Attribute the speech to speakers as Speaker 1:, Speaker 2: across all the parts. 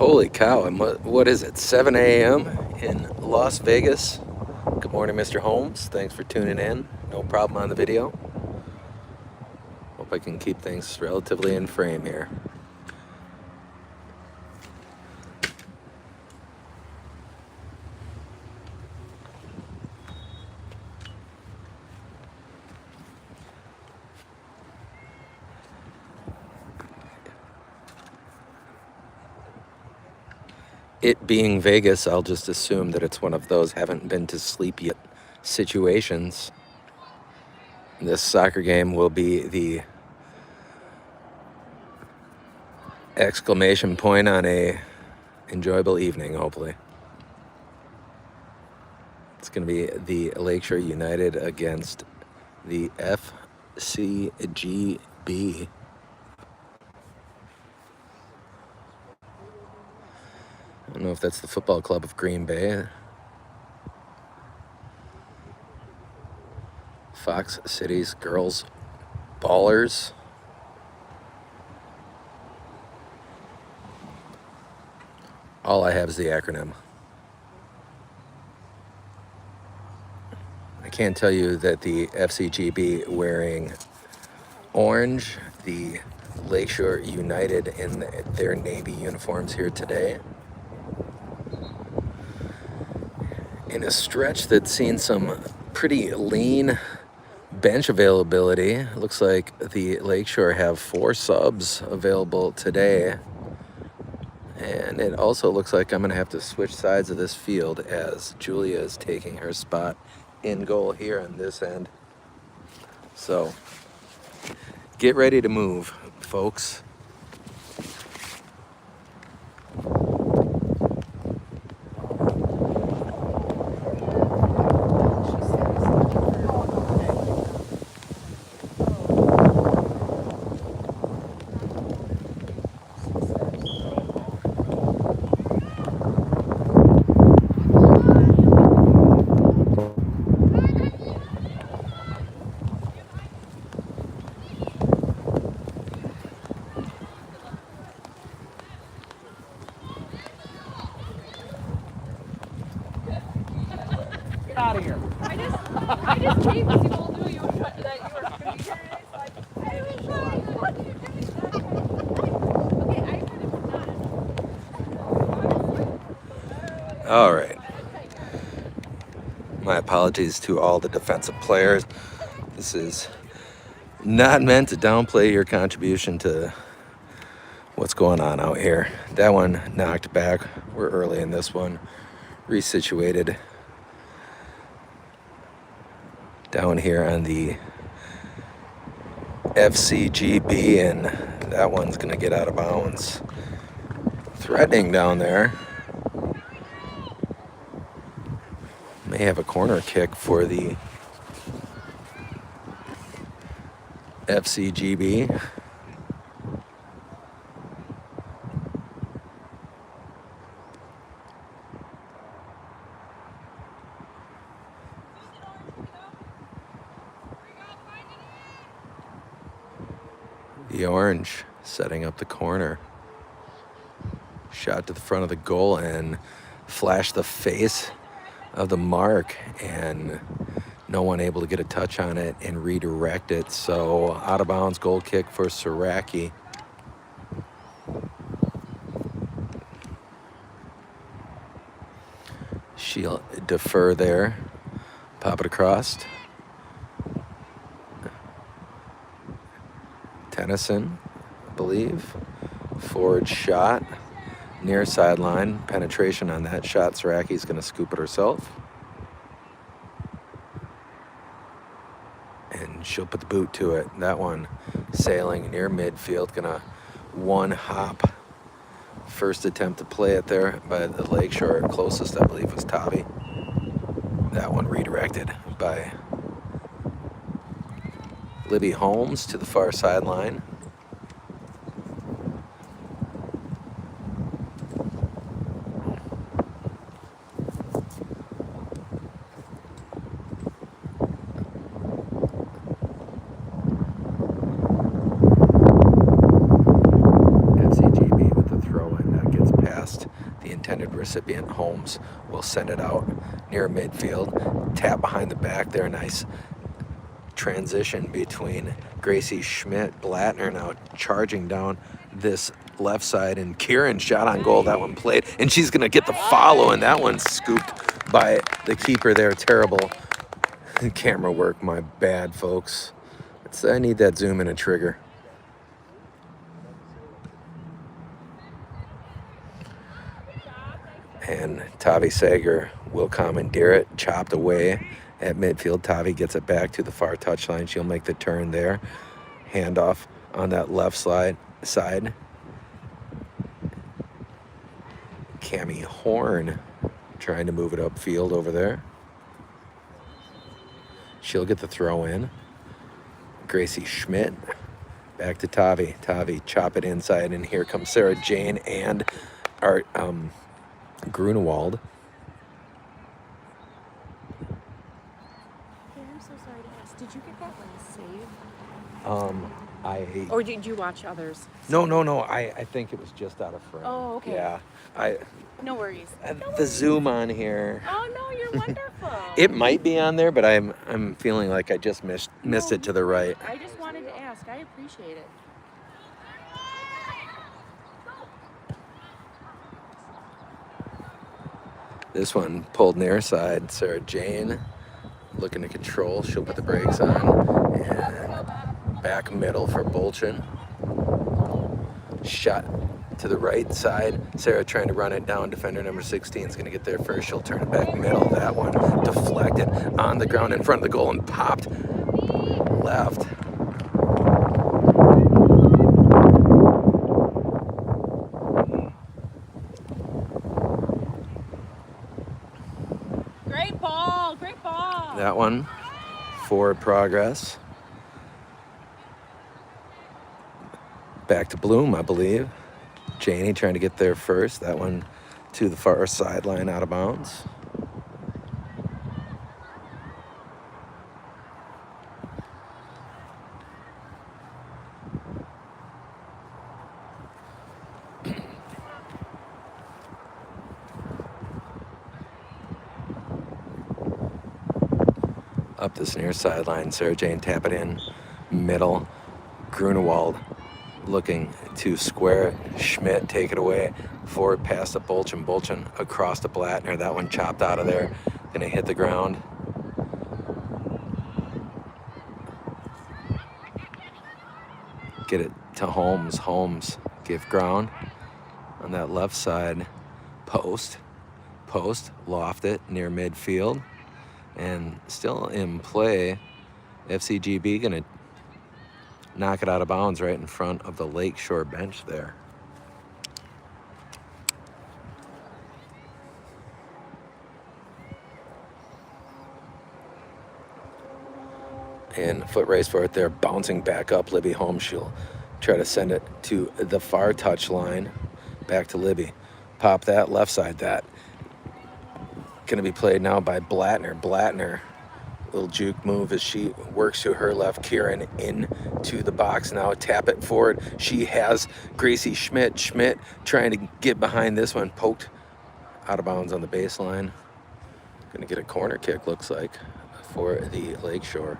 Speaker 1: Holy cow, and what is it, 7 a.m. in Las Vegas? Good morning, Mr. Holmes. Thanks for tuning in. No problem on the video. Hope I can keep things relatively in frame here. It being Vegas, I'll just assume that it's one of those haven't been to sleep yet situations. This soccer game will be the exclamation point on a enjoyable evening, hopefully. It's going to be the Lakeshore United against the FCGB. I don't know if that's the football club of Green Bay. Fox Cities Girls Ballers. All I have is the acronym. I can tell you that the FCGB wearing orange, the Lakeshore United in their Navy uniforms here today. In a stretch that's seen some pretty lean bench availability. Looks like the Lakeshore have 4 subs available today. And it also looks like I'm going to have to switch sides of this field as Julia is taking her spot in goal here on this end. So get ready to move, folks.
Speaker 2: Out of here.
Speaker 3: I just came because you all knew that you were going to be here.
Speaker 1: All right. My apologies to all the defensive players. This is not meant to downplay your contribution to what's going on out here. That one knocked back. We're early in this one. Resituated down here on the FCGB, and that one's gonna get out of bounds. Threatening down there. May have a corner kick for the FCGB. The orange setting up the corner. Shot to the front of the goal and flashed the face of the mark, and no one able to get a touch on it and redirect it. So out of bounds goal kick for Saraki. She'll defer there, pop it across. Tennyson, I believe. Forward shot, near sideline. Penetration on that shot. Saraki's going to scoop it herself. And she'll put the boot to it. That one sailing near midfield. Going to one hop. First attempt to play it there by the Lakeshore. Closest, I believe, was Tavi. That one redirected by Libby Holmes to the far sideline. FCGB with the throw in that gets past recipient, Holmes, will send it out near midfield. Tap behind the back there. Nice transition between Gracie Schmidt. Blattner now charging down this left side, and Kieran shot on goal. That one played, and she's going to get the follow, and that one's scooped by the keeper there. Terrible camera work. My bad, folks. I need that zoom in a trigger. And Tavi Sager will commandeer it, chopped away at midfield. Tavi gets it back to the far touchline. She'll make the turn there. Handoff on that left side. Cami Horn trying to move it upfield over there. She'll get the throw in. Gracie Schmidt back to Tavi. Tavi chop it inside, and here comes Sarah Jane and Art Grunewald.
Speaker 3: Hey, I'm so sorry to ask. Did you get that last save?
Speaker 1: I
Speaker 3: Or did you watch others?
Speaker 1: no. I think it was just out of frame.
Speaker 3: Oh, okay.
Speaker 1: Yeah,
Speaker 3: No worries.
Speaker 1: the zoom on here.
Speaker 3: Oh no, you're wonderful.
Speaker 1: It might be on there, but I'm feeling like I just missed it to the right.
Speaker 3: I just wanted to ask. I appreciate it.
Speaker 1: This one pulled near side. Sarah Jane looking to control. She'll put the brakes on. And back middle for Bolchin. Shot to the right side. Sarah trying to run it down. Defender number 16 is going to get there first. She'll turn it back middle. That one deflected on the ground in front of the goal and popped left.
Speaker 3: Great ball. Great ball.
Speaker 1: That one, forward progress. Back to Bloom, I believe. Janie trying to get there first. That one to the far sideline, out of bounds. Up this near sideline, Sarah Jane tap it in middle. Grunewald looking to square it. Schmidt take it away. Forward pass to Bolchin. Bolchin across to Blattner. That one chopped out of there. Gonna hit the ground. Get it to Holmes. Holmes give ground on that left side. Post. Loft it near midfield. And still in play. FCGB gonna knock it out of bounds right in front of the Lakeshore bench there. And foot race for it there, bouncing back up. Libby Holmes, she'll try to send it to the far touch line. Back to Libby. Pop that left side. That gonna be played now by Blattner. Blattner, little juke move as she works to her left. Kieran into the box now. Tap it forward. She has Gracie Schmidt. Schmidt trying to get behind this one. Poked out of bounds on the baseline. Gonna get a corner kick, looks like, for the Lakeshore.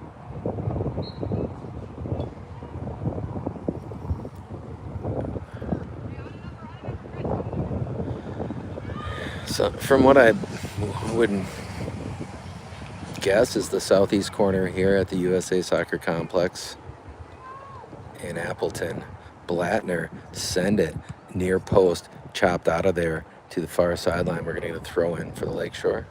Speaker 1: So from what I would guess is the southeast corner here at the USA Soccer Complex in Appleton. Blattner send it near post, chopped out of there to the far sideline. We're going to get a throw in for the Lakeshore.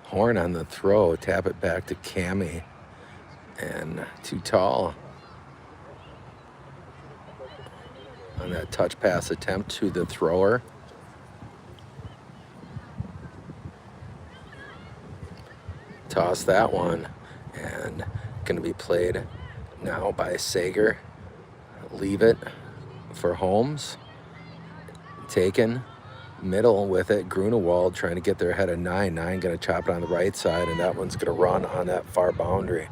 Speaker 1: Horn on the throw, tap it back to Cami, and too tall on that touch pass attempt to the thrower. Toss that one, and going to be played now by Sager. Leave it for Holmes. Taken. Middle with it. Grunewald trying to get there ahead of 9. 9 going to chop it on the right side, and that one's going to run on that far boundary.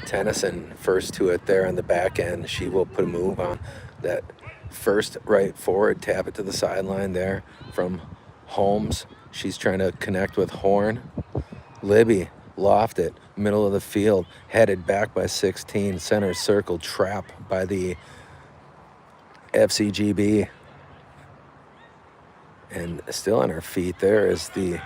Speaker 1: Tennyson first to it there on the back end. She will put a move on that first right forward, tap it to the sideline there from Holmes. She's trying to connect with Horn. Libby loft it, middle of the field, headed back by 16, center circle, trap by the FCGB. And still on her feet there is the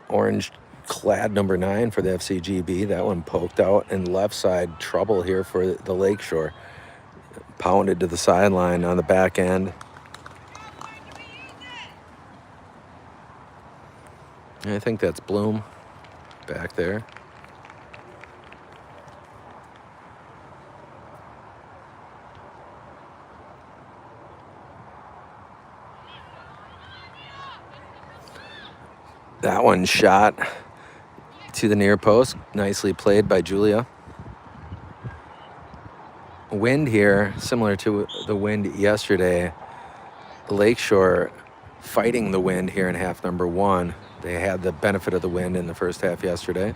Speaker 1: orange clad number 9 for the FCGB. That one poked out, and left side trouble here for the Lakeshore. Pounded to the sideline on the back end. And I think that's Bloom back there. That one shot to the near post. Nicely played by Julia. Wind here, similar to the wind yesterday. Lakeshore fighting the wind here in half number 1. They had the benefit of the wind in the first half yesterday.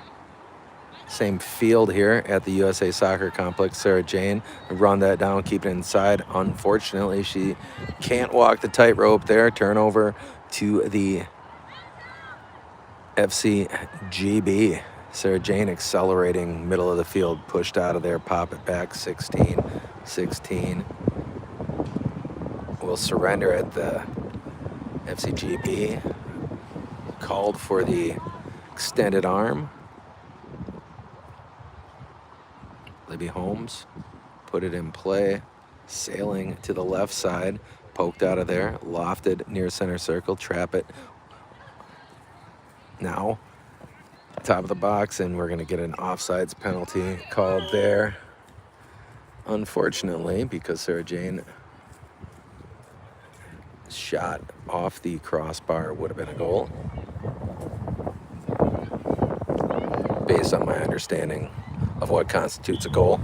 Speaker 1: Same field here at the USA Soccer Complex. Sarah Jane run that down, keep it inside. Unfortunately, she can't walk the tightrope there. Turnover to the FCGB. Sarah Jane accelerating middle of the field, pushed out of there, pop it back, 16. Will surrender at the FCGB. Called for the extended arm. Libby Holmes put it in play, sailing to the left side, poked out of there, lofted near center circle, trap it. Now, top of the box, and we're going to get an offsides penalty called there. Unfortunately, because Sarah Jane shot off the crossbar, would have been a goal. Based on my understanding of what constitutes a goal.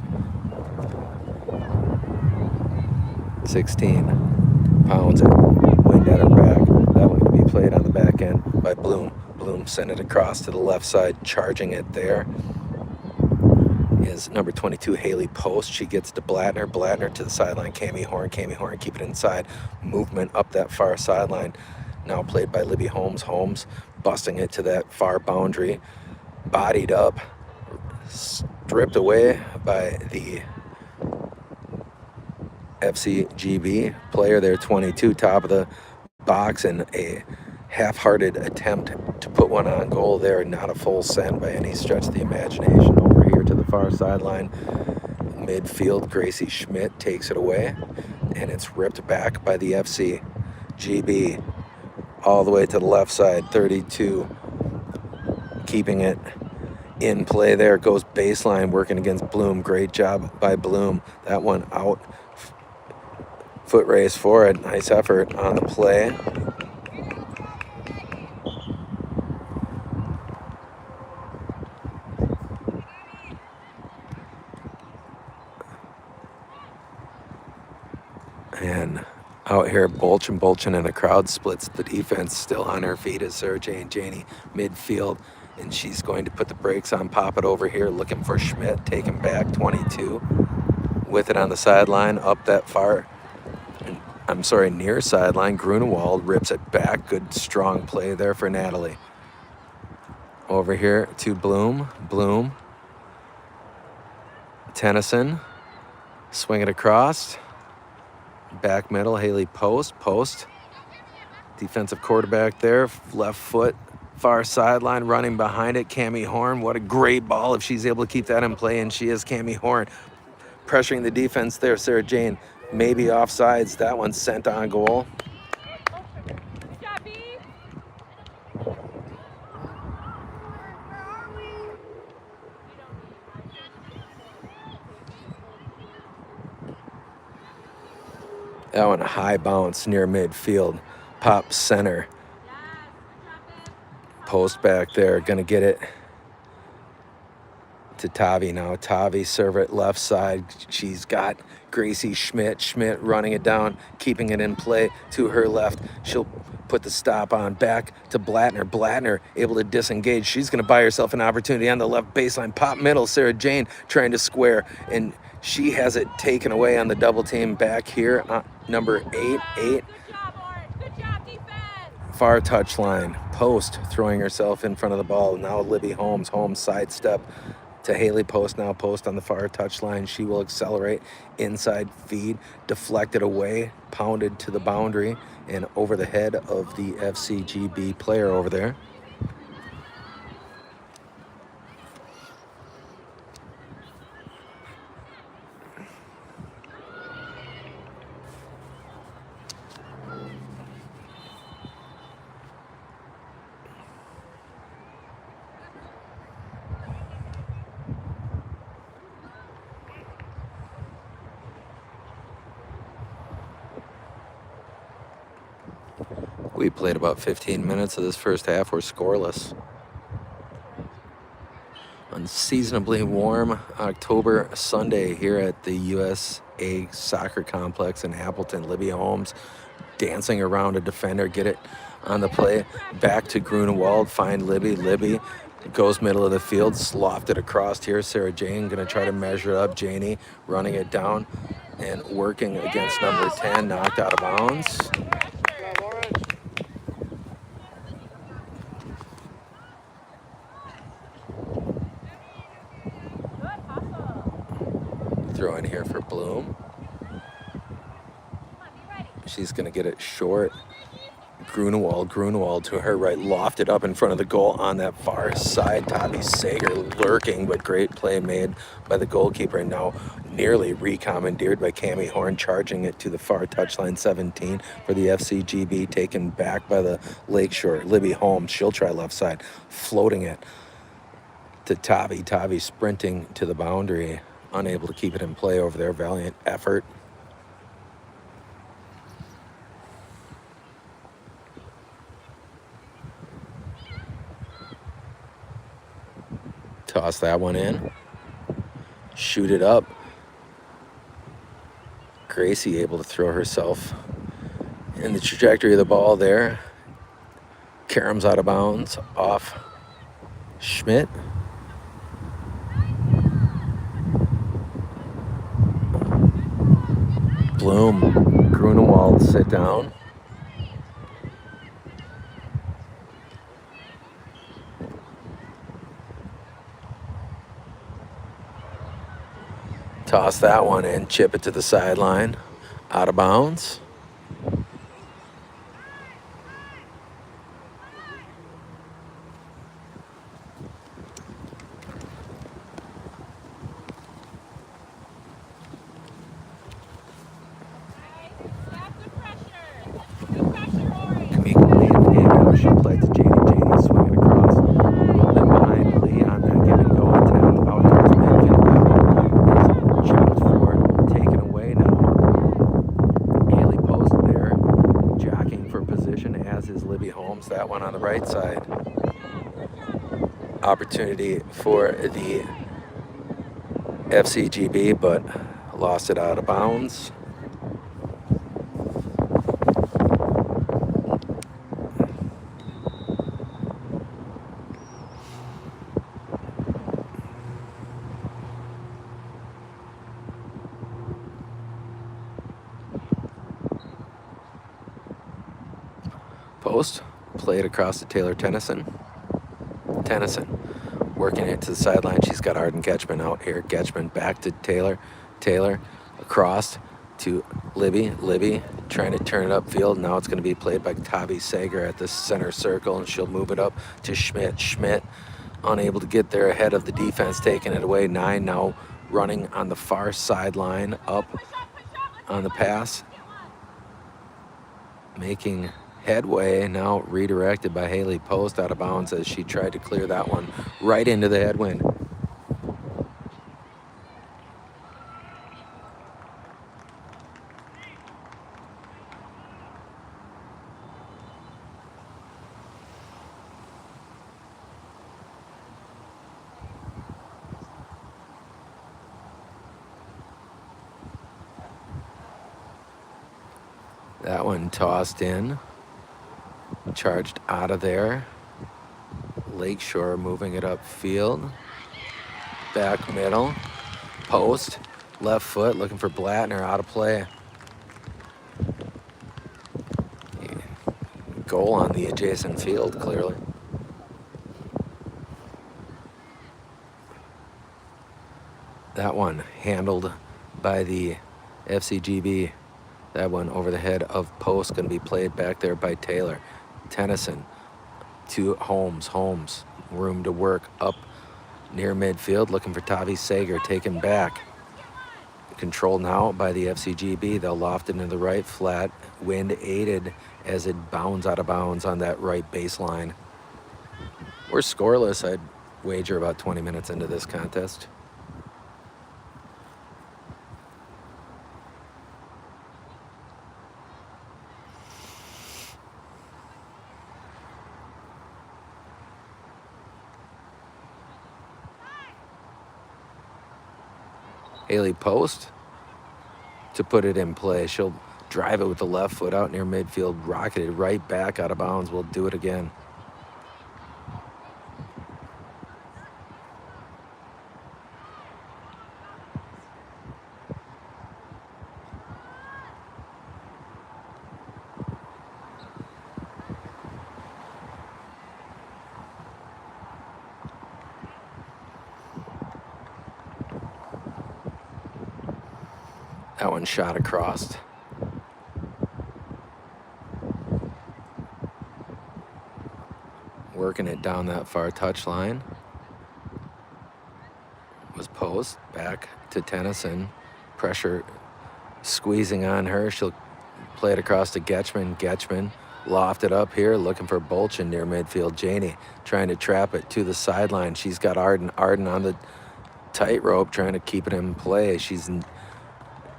Speaker 1: 16 pounds it, wind at her back. That one can be played on the back end by Bloom. Bloom sent it across to the left side, charging it there is number 22, Haley Post. She gets to Blattner. Blattner to the sideline. Cami Horn. Cami Horn, keep it inside. Movement up that far sideline. Now played by Libby Holmes. Holmes busting it to that far boundary. Bodied up. Stripped away by the FCGB player there, 22, top of the box, and a half-hearted attempt to put one on goal there. Not a full send by any stretch of the imagination. Over here to the far sideline, midfield, Gracie Schmidt takes it away, and it's ripped back by the FCGB all the way to the left side, 32, keeping it in play there. Goes baseline, working against Bloom. Great job by Bloom. That one out. Foot race for it. Nice effort on the play. And out here, Bolchin, and a crowd splits the defense. Still on her feet is Sarah Jane Janey, midfield. And she's going to put the brakes on, pop it over here, looking for Schmidt, taken back, 22. With it on the sideline, up that far, near sideline. Grunewald rips it back. Good, strong play there for Natalie. Over here to Bloom. Bloom. Tennyson. Swing it across. Back middle, Haley Post. Post. Defensive quarterback there, left foot. Far sideline, running behind it, Cami Horn. What a great ball if she's able to keep that in play, and she is. Cami Horn pressuring the defense there. Sarah Jane maybe offsides. That one sent on goal.
Speaker 3: Good job, B.
Speaker 1: That one a high bounce near midfield. Pop center. Post back there, gonna get it to Tavi now. Tavi serve it left side. She's got Gracie Schmidt. Schmidt running it down, keeping it in play to her left. She'll put the stop on back to Blattner. Blattner able to disengage. She's going to buy herself an opportunity on the left baseline. Pop middle. Sarah Jane trying to square, and she has it taken away on the double team back here. Number 8. Far touchline. Post throwing herself in front of the ball. Now Libby Holmes. Holmes sidestep to Haley Post. Now Post on the far touchline. She will accelerate. Inside feed. Deflected away. Pounded to the boundary and over the head of the FCGB player over there. We played about 15 minutes of this first half. We're scoreless. Unseasonably warm October Sunday here at the USA Soccer Complex in Appleton. Libby Holmes dancing around a defender, get it on the play. Back to Grunewald, find Libby. Libby goes middle of the field, sloughed it across here. Sarah Jane going to try to measure it up. Janie running it down and working against number 10, knocked out of bounds. Throw in here for Bloom. She's going to get it short. Grunewald to her right, lofted up in front of the goal on that far side. Tavi Sager lurking, but great play made by the goalkeeper. And now nearly recommandeered by Cammie Horn, charging it to the far touchline. 17 for the FCGB, taken back by the Lakeshore. Libby Holmes, she'll try left side, floating it to Tavi. Tavi sprinting to the boundary, unable to keep it in play over there. Valiant effort. Toss that one in. Shoot it up. Gracie able to throw herself in the trajectory of the ball there. Karam's out of bounds off Schmidt. Bloom, Grunewald, sit down. Toss that one in, chip it to the sideline. Out of bounds. She played to Janie. Janie swinging across. A little bit behind Lee on that give and go attempt. Out towards midfield. Is chopped for, taken away now. Haley Post there, jockeying for position, as is Libby Holmes. That one on the right side. Opportunity for the FCGB, but lost it out of bounds. Post, played across to Taylor Tennyson. Tennyson working it to the sideline. She's got Arden Getchman out here. Getchman back to Taylor. Taylor across to Libby. Libby trying to turn it upfield. Now it's going to be played by Tavi Sager at the center circle, and she'll move it up to Schmidt. Schmidt unable to get there ahead of the defense, taking it away. 9 now running on the far sideline, up on the pass, making headway. Now redirected by Haley Post out of bounds as she tried to clear that one right into the headwind. That one tossed in, charged out of there. Lakeshore moving it upfield. Back middle, post, left foot, looking for Blattner, out of play. Goal on the adjacent field, clearly. That one handled by the FCGB. That one over the head of post, going to be played back there by Taylor. Tennyson to Holmes. Holmes, room to work up near midfield, looking for Tavi Sager, taken back. Controlled now by the FCGB. They'll loft it into the right flat. Wind aided as it bounds out of bounds on that right baseline. We're scoreless. I'd wager about 20 minutes into this contest. Haley Post to put it in play. She'll drive it with the left foot out near midfield, rocketed right back out of bounds. We'll do it again. That one shot across. Working it down that far touchline. Was Post back to Tennyson. Pressure squeezing on her. She'll play it across to Getchman. Getchman lofted up here, looking for Bolchin near midfield. Janey trying to trap it to the sideline. She's got Arden. Arden on the tightrope, trying to keep it in play. She's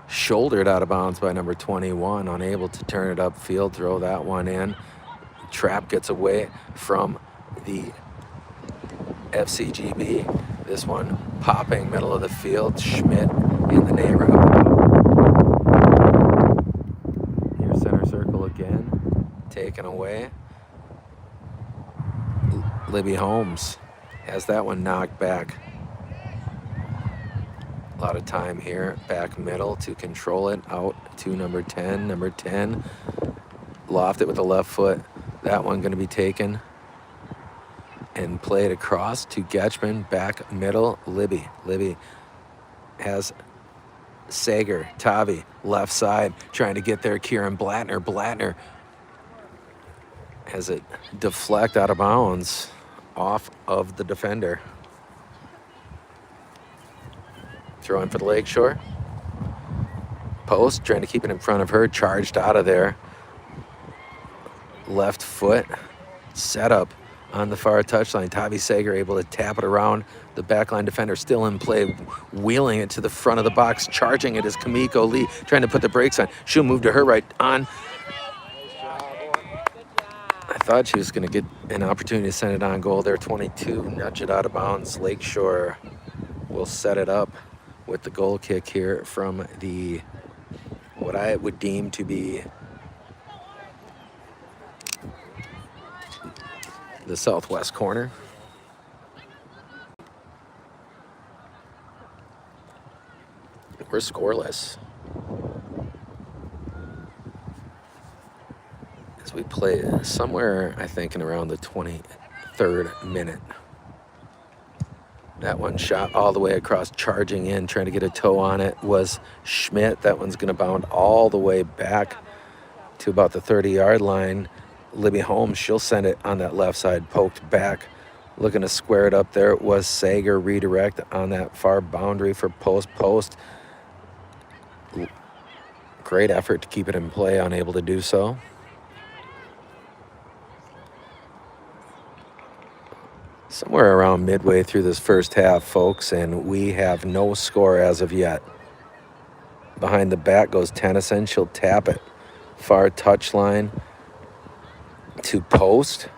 Speaker 1: shouldered out of bounds by number 21, unable to turn it upfield, throw that one in. Trap gets away from the FCGB. This one popping middle of the field. Schmidt in the neighborhood. Near center circle again. Taken away. Libby Holmes has that one knocked back. A lot of time here, back middle to control it, out to number 10. Number 10, loft it with the left foot. That one going to be taken and played across to Getchman, back middle, Libby. Libby has Sager, Tavi, left side, trying to get there, Kieran Blattner. Blattner has it deflect out of bounds off of the defender. Throw in for the Lakeshore. Post, trying to keep it in front of her, charged out of there. Left foot, set up on the far touchline. Tavi Sager able to tap it around. The backline defender still in play, wheeling it to the front of the box. Charging it is Kamiko Lee, trying to put the brakes on. She'll move to her right on. I thought she was going to get an opportunity to send it on goal there. 22, nudge it out of bounds. Lakeshore will set it up with the goal kick here from the, what I would deem to be the southwest corner. We're scoreless as we play somewhere, I think, in around the 23rd minute. That one shot all the way across, charging in, trying to get a toe on it, was Schmidt. That one's going to bound all the way back to about the 30-yard line. Libby Holmes, she'll send it on that left side, poked back. Looking to square it up there. It was Sager, redirect on that far boundary for Post. Post, great effort to keep it in play, unable to do so. Somewhere around midway through this first half, folks, and we have no score as of yet. Behind the back goes Tennyson. She'll tap it. Far touchline to Post.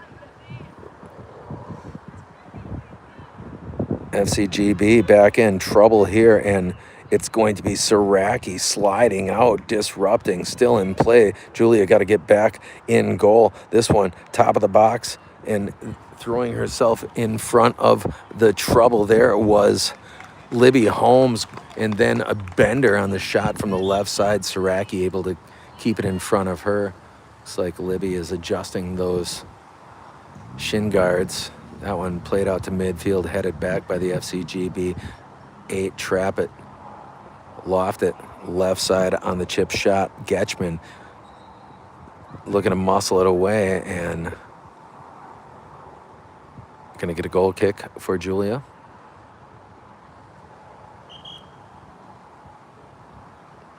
Speaker 1: FCGB back in trouble here, and It's going to be Siraki sliding out, disrupting, still in play. Julia got to get back in goal. This one, top of the box, and throwing herself in front of the trouble there was Libby Holmes, and then a bender on the shot from the left side. Siraki able to keep it in front of her. Looks like Libby is adjusting those shin guards. That one played out to midfield, headed back by the FCGB. 8, trap it. Loft it, left side on the chip shot. Getchman looking to muscle it away and gonna get a goal kick for Julia.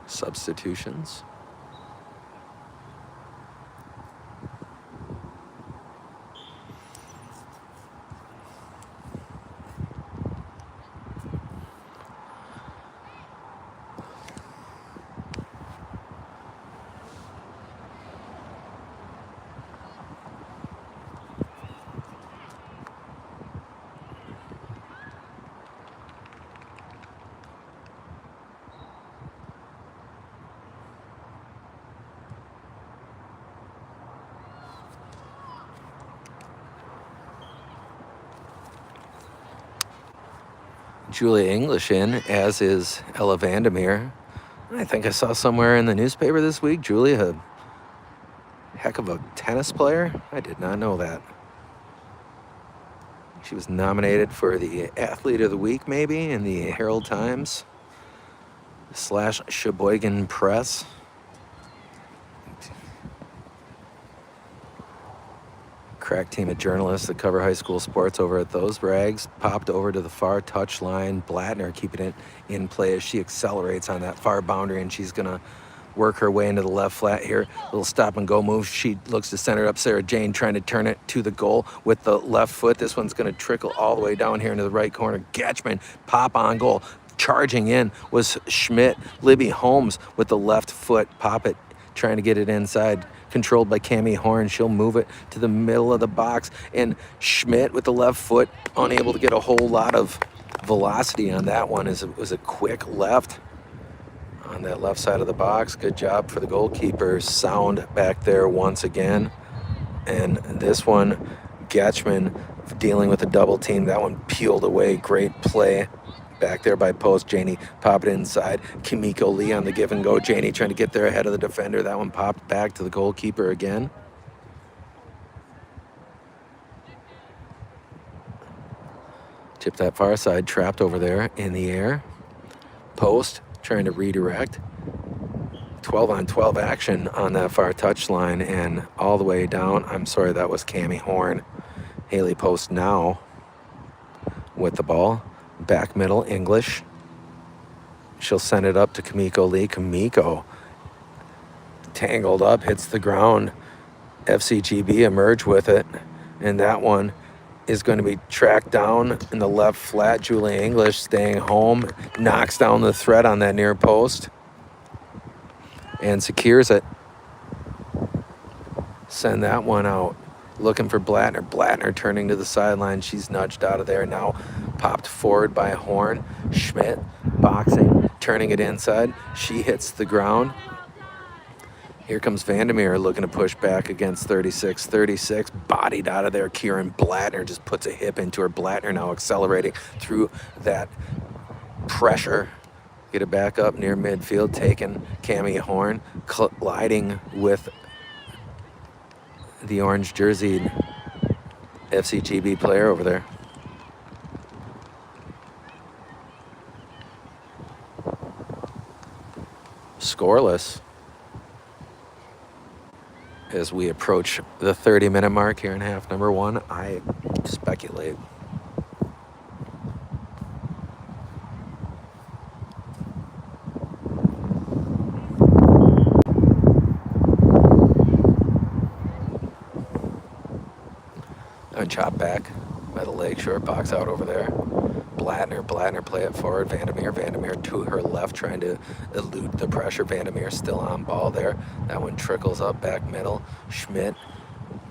Speaker 1: Substitutions. Julia English in, as is Ella Vandermeer. I think I saw somewhere in the newspaper this week, Julia, a heck of a tennis player. I did not know that. She was nominated for the Athlete of the Week, maybe, in the Herald Times / Sheboygan Press. Crack team of journalists that cover high school sports over at those rags popped over to the far touch line. Blattner keeping it in play as she accelerates on that far boundary, and she's gonna work her way into the left flat here. Little stop and go move. She looks to center it up. Sarah Jane trying to turn it to the goal with the left foot. This one's gonna trickle all the way down here into the right corner. Getchman pop on goal. Charging in was Schmidt. Libby Holmes with the left foot. Pop it, trying to get it inside. Controlled by Cami Horn. She'll move it to the middle of the box. And Schmidt with the left foot, unable to get a whole lot of velocity on that one. It was a quick left on that left side of the box. Good job for the goalkeeper. Sound back there once again. And this one, Getchman dealing with a double team. That one peeled away. Great play. Back there by post. Janie popped it inside. Kimiko Lee on the give and go. Janie trying to get there ahead of the defender. That one popped back to the goalkeeper again. Tip that far side, trapped over there in the air. Post trying to redirect. 12-on-12 action on that far touch line and all the way down. I'm sorry, that was Cami Horn. Haley Post now with the ball. Back middle, English. She'll send it up to Kimiko Lee. Kimiko tangled up, hits the ground. FCGB emerge with it. And that one is going to be tracked down in the left flat. Julie English staying home. Knocks down the threat on that near post. And secures it. Send that one out. Looking for Blattner. Blattner turning to the sideline. She's nudged out of there now. Popped forward by Horn. Schmidt boxing, turning it inside. She hits the ground. Here comes Vandermeer looking to push back against 36. 36 bodied out of there. Kieran Blattner just puts a hip into her. Blattner now accelerating through that pressure. Get it back up near midfield. Taking Cami Horn. Colliding with the orange jerseyed FCGB player over there. Scoreless as we approach the 30-minute mark here in half number one. I speculate. And chop back by the Lakeshore, box out over there. Blattner play it forward. Vandermeer to her left, trying to elude the pressure. Vandermeer still on ball there. That one trickles up back middle. Schmidt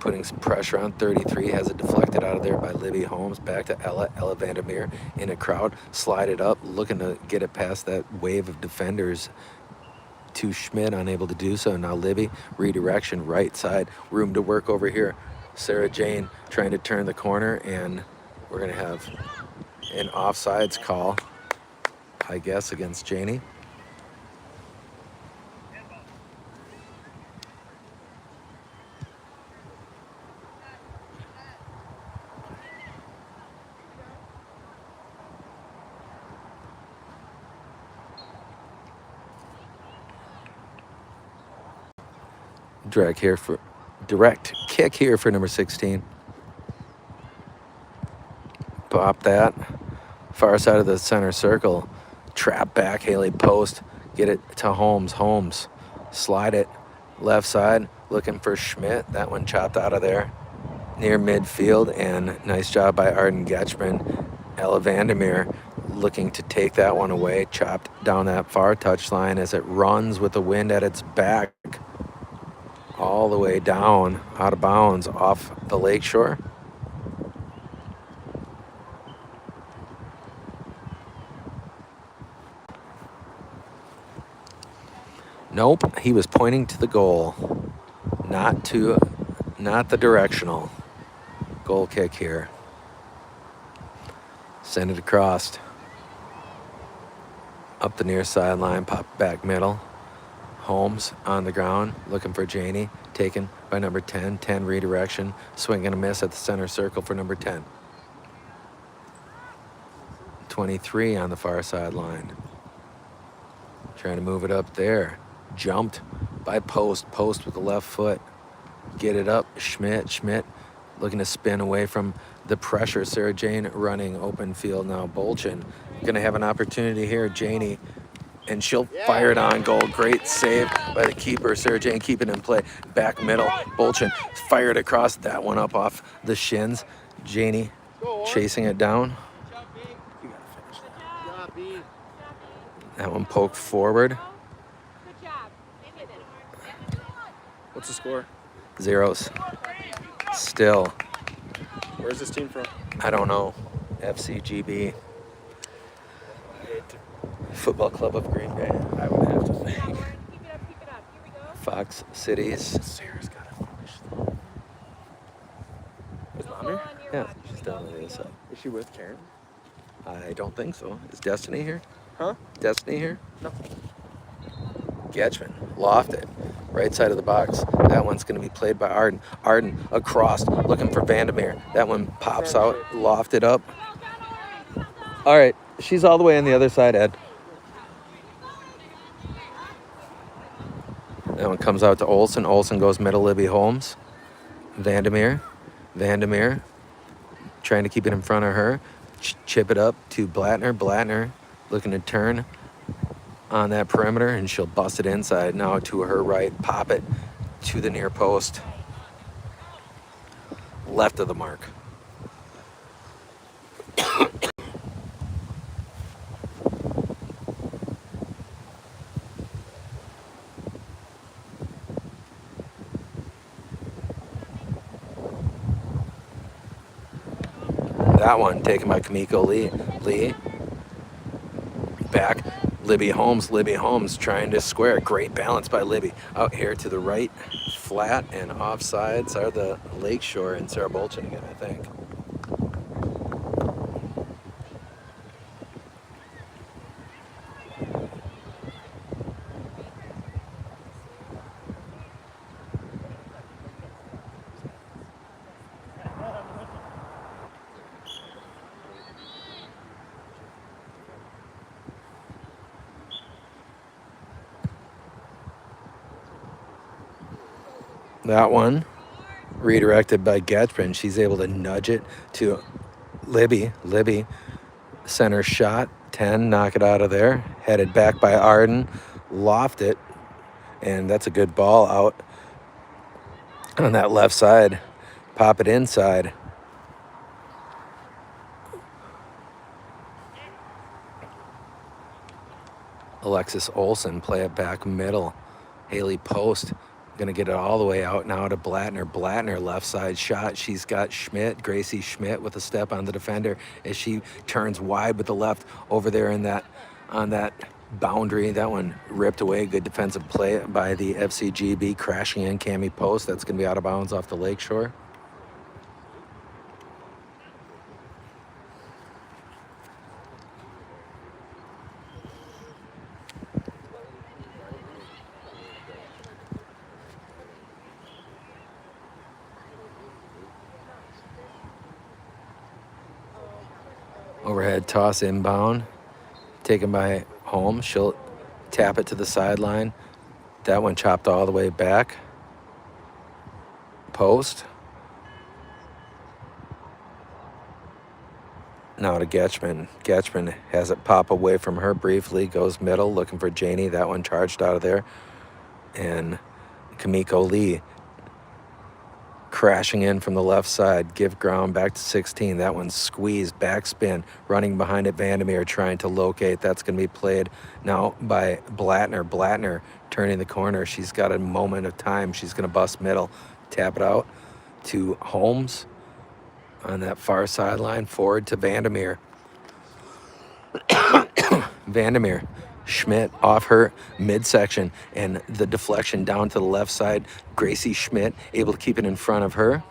Speaker 1: putting some pressure on 33, has it deflected out of there by Libby Holmes, back to Ella Vandermeer in a crowd, slide it up, looking to get it past that wave of defenders to Schmidt, unable to do so. Now Libby, redirection, right side, room to work over here. Sarah Jane trying to turn the corner, and we're gonna have an offsides call, I guess, against Janie. Direct kick here for number 16. Pop that. Far side of the center circle. Trap back, Haley post. Get it to Holmes. Holmes. Slide it. Left side. Looking for Schmidt. That one chopped out of there. Near midfield. And nice job by Arden Getchman. Ella Vandermeer looking to take that one away. Chopped down that far touchline as it runs with the wind at its back. All the way down, out of bounds, off the lakeshore. Nope, he was pointing to the goal, not the directional. Goal kick here. Send it across. Up the near sideline, pop back middle. Holmes on the ground, looking for Janie, taken by number 10. 10 redirection, swing and a miss at the center circle for number 10. 23 on the far sideline. Trying to move it up there. Jumped by Post with the left foot. Get it up, Schmidt looking to spin away from the pressure. Sarah Jane running open field now. Bolchin gonna have an opportunity here. Janie, and she'll fire it on goal. Great save by the keeper. Sarah Jane keeping it in play. Back middle. Bolchin fired across. That one up off the shins. Janie chasing it down. That one poked forward.
Speaker 2: What's the score?
Speaker 1: Zeros. Still.
Speaker 2: Where's this team from?
Speaker 1: I don't know. FCGB. Football Club of Green Bay, I would have to think.
Speaker 3: Keep it up. Here we go.
Speaker 1: Fox Cities.
Speaker 2: Sarah's got to finish. Is Mom here?
Speaker 1: Yeah, she's down on the other side.
Speaker 2: Is she with Karen?
Speaker 1: I don't think so. Is Destiny here?
Speaker 2: Huh?
Speaker 1: Destiny here?
Speaker 2: No.
Speaker 1: Getchman, lofted, right side of the box. That one's going to be played by Arden. Arden across, looking for Vandermeer. That one pops out, lofted up. All right, she's all the way on the other side, Ed. That one comes out to Olsen. Olsen goes middle, Libby Holmes. Vandermeer trying to keep it in front of her. Chip it up to Blattner. Blattner looking to turn on that perimeter, and she'll bust it inside now to her right. Pop it to the near post. Left of the mark. That one taken by Kamiko Lee. Back. Libby Holmes trying to square. Great balance by Libby. Out here to the right. Flat and offsides are the Lakeshore and Sarah Bolchin again, I think. That one redirected by Getchman. She's able to nudge it to Libby. Libby, center shot, 10, knock it out of there. Headed back by Arden, loft it, and that's a good ball out on that left side. Pop it inside. Alexis Olsen play it back middle. Haley Post Gonna get it all the way out now to Blattner. Blattner left side shot. She's got Schmidt, Gracie Schmidt with a step on the defender as she turns wide with the left over there in that on that boundary. That one ripped away. Good defensive play by the FCGB, crashing in Cami post. That's gonna be out of bounds off the Lakeshore. Overhead toss inbound, taken by Holmes. She'll tap it to the sideline. That one chopped all the way back. Post. Now to Getchman. Getchman has it pop away from her briefly, goes middle, looking for Janie. That one charged out of there. And Kamiko Lee crashing in from the left side, give ground back to 16. That one's squeezed, backspin, running behind it, Vandermeer trying to locate. That's going to be played now by Blattner. Blattner turning the corner. She's got a moment of time. She's going to bust middle, tap it out to Holmes on that far sideline, forward to Vandermeer. Vandermeer. Schmidt off her midsection, and the deflection down to the left side. Gracie Schmidt able to keep it in front of her.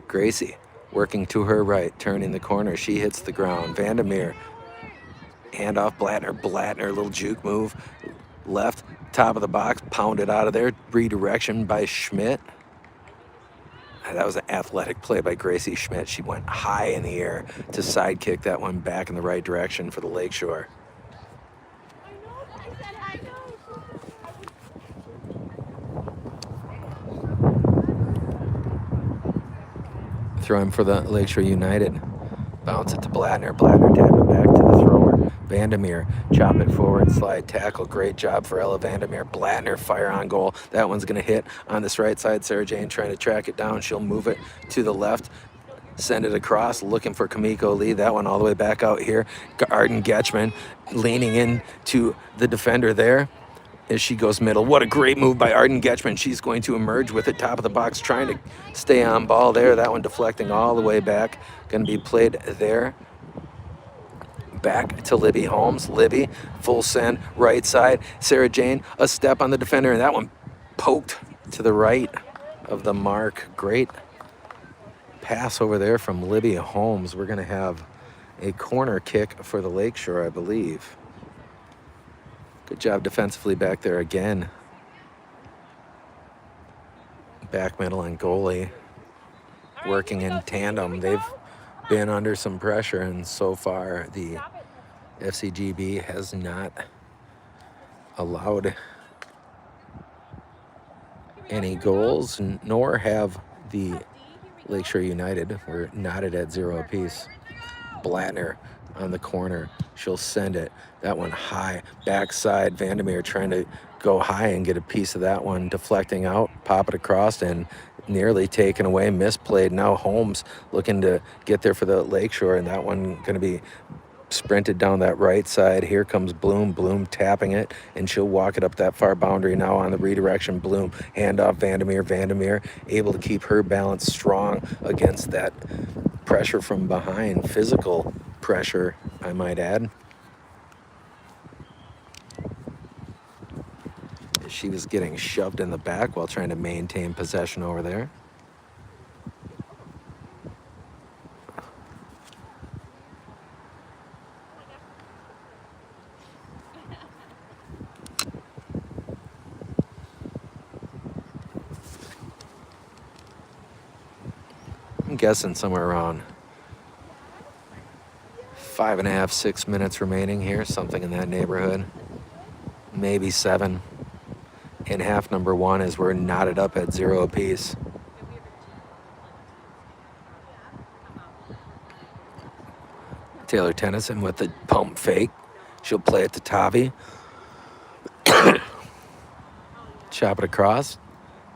Speaker 1: Gracie working to her right, turning the corner. She hits the ground. Vandermeer, hand off Blattner. Blattner, little juke move. Left, top of the box, pounded out of there. Redirection by Schmidt. That was an athletic play by Gracie Schmidt. She went high in the air to sidekick that one back in the right direction for the Lakeshore. Throwing for the Lakeshore United. Bounce it to Blattner. Blattner tap it back to the thrower. Vandermeer, chop it forward, slide tackle. Great job for Ella Vandermeer. Blattner, fire on goal. That one's going to hit on this right side. Sarah Jane trying to track it down. She'll move it to the left, send it across, looking for Kamiko Lee. That one all the way back out here. Arden Getchman leaning in to the defender there as she goes middle. What a great move by Arden Getchman. She's going to emerge with it, top of the box, trying to stay on ball there. That one deflecting all the way back. Going to be played there. Back to Libby Holmes. Libby, full send, right side. Sarah Jane, a step on the defender, and that one poked to the right of the mark. Great pass over there from Libby Holmes. We're going to have a corner kick for the Lakeshore, I believe. Good job defensively back there again. Back middle and goalie working in tandem. They've been under some pressure, and so far the FCGB has not allowed any goals, nor have the Lakeshore United. We're knotted at 0 apiece. Blattner on the corner. She'll send it. That one high. Backside. Vandermeer trying to go high and get a piece of that one. Deflecting out. Pop it across and nearly taken away. Misplayed. Now Holmes looking to get there for the Lakeshore, and that one going to be sprinted down that right side. Here comes Bloom. Bloom tapping it, and she'll walk it up that far boundary now on the redirection. Bloom, handoff Vandermeer. Vandermeer able to keep her balance strong against that pressure from behind. Physical pressure, I might add. She was getting shoved in the back while trying to maintain possession over there. I'm guessing somewhere around 5.5, 6 minutes remaining here, something in that neighborhood. Maybe 7. In half number 1 as we're knotted up at 0 apiece. Taylor Tennyson with the pump fake. She'll play it to Tavi. Chop it across.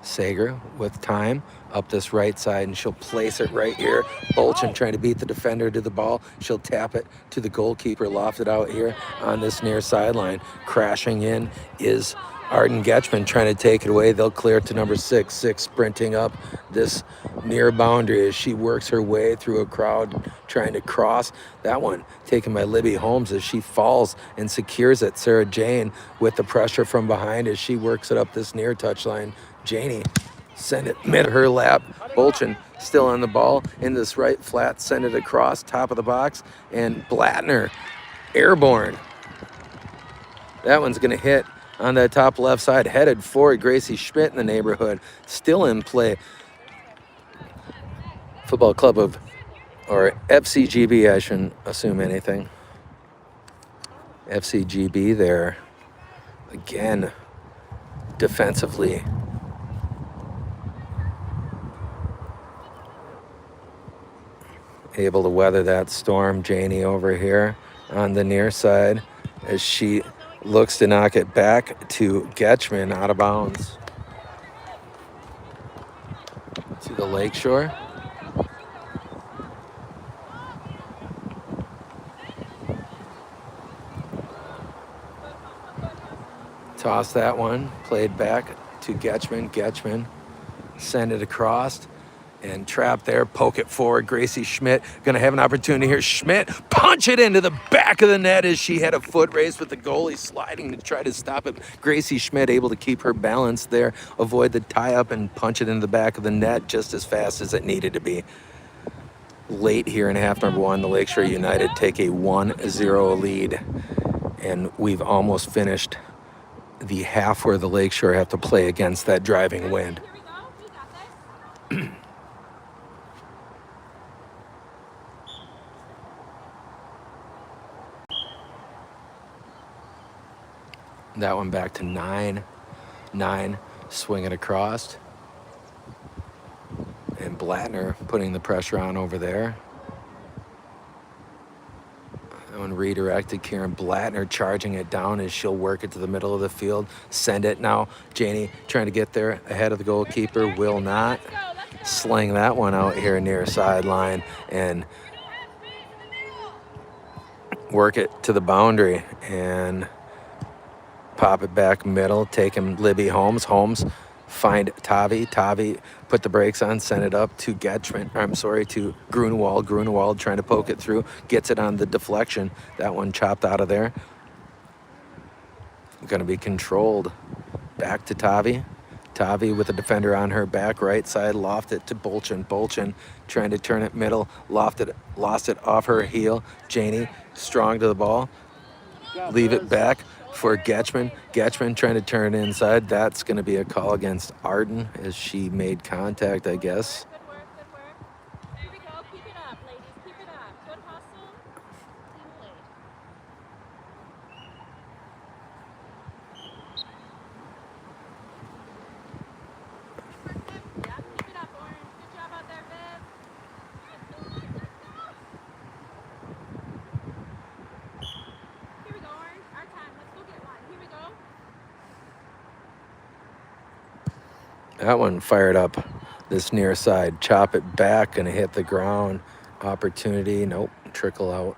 Speaker 1: Sager with time up this right side, and she'll place it right here. Bolchin trying to beat the defender to the ball. She'll tap it to the goalkeeper, loft it out here on this near sideline. Crashing in is Arden Getchman trying to take it away. They'll clear it to number 6. 6 sprinting up this near boundary as she works her way through a crowd trying to cross. That one taken by Libby Holmes as she falls and secures it. Sarah Jane with the pressure from behind as she works it up this near touchline. Janie send it mid her lap. Bolchin still on the ball in this right flat, send it across top of the box, and Blattner airborne. That one's going to hit on that top left side, headed for Gracie Schmidt in the neighborhood. Still in play. Football Club of, or FCGB, I shouldn't assume anything. FCGB there. Again, defensively. Able to weather that storm. Janie over here on the near side as she looks to knock it back to Getchman out of bounds to the Lakeshore. Toss that one, played back to Getchman. Getchman send it across and trap there, poke it forward. Gracie Schmidt gonna have an opportunity here. Schmidt punch it into the back of the net as she had a foot race with the goalie sliding to try to stop it. Gracie Schmidt able to keep her balance there, avoid the tie up and punch it into the back of the net just as fast as it needed to be. Late here in half number 1, the Lakeshore United take a 1-0 lead, and we've almost finished the half where the Lakeshore have to play against that driving wind. That one back to 9. 9, swing it across. And Blattner putting the pressure on over there. That one redirected. Kieran Blattner charging it down as she'll work it to the middle of the field. Send it now. Janie trying to get there ahead of the goalkeeper. Will not. Sling that one out here near sideline and work it to the boundary and pop it back middle, taking Libby Holmes. Holmes find Tavi. Tavi put the brakes on, send it up to Getchman. I'm sorry, to Grunewald. Grunewald trying to poke it through, gets it on the deflection. That one chopped out of there. Going to be controlled. Back to Tavi. Tavi with the defender on her back, right side, loft it to Bolchin. Bolchin trying to turn it middle, lost it off her heel. Janie strong to the ball. Leave it back for Getchman. Getchman trying to turn it inside. That's going to be a call against Arden as she made contact, I guess.
Speaker 3: Good work, good work. Here we go. Keep it up, ladies. Keep it up. Good hustle. Team play. Yeah, keep it up, Orange. Good job out there, Viv. Here we go, Orange. Our time. Let's go get one. Here we go.
Speaker 1: That one fired up this near side. Chop it back and hit the ground. Opportunity. Nope. Trickle out.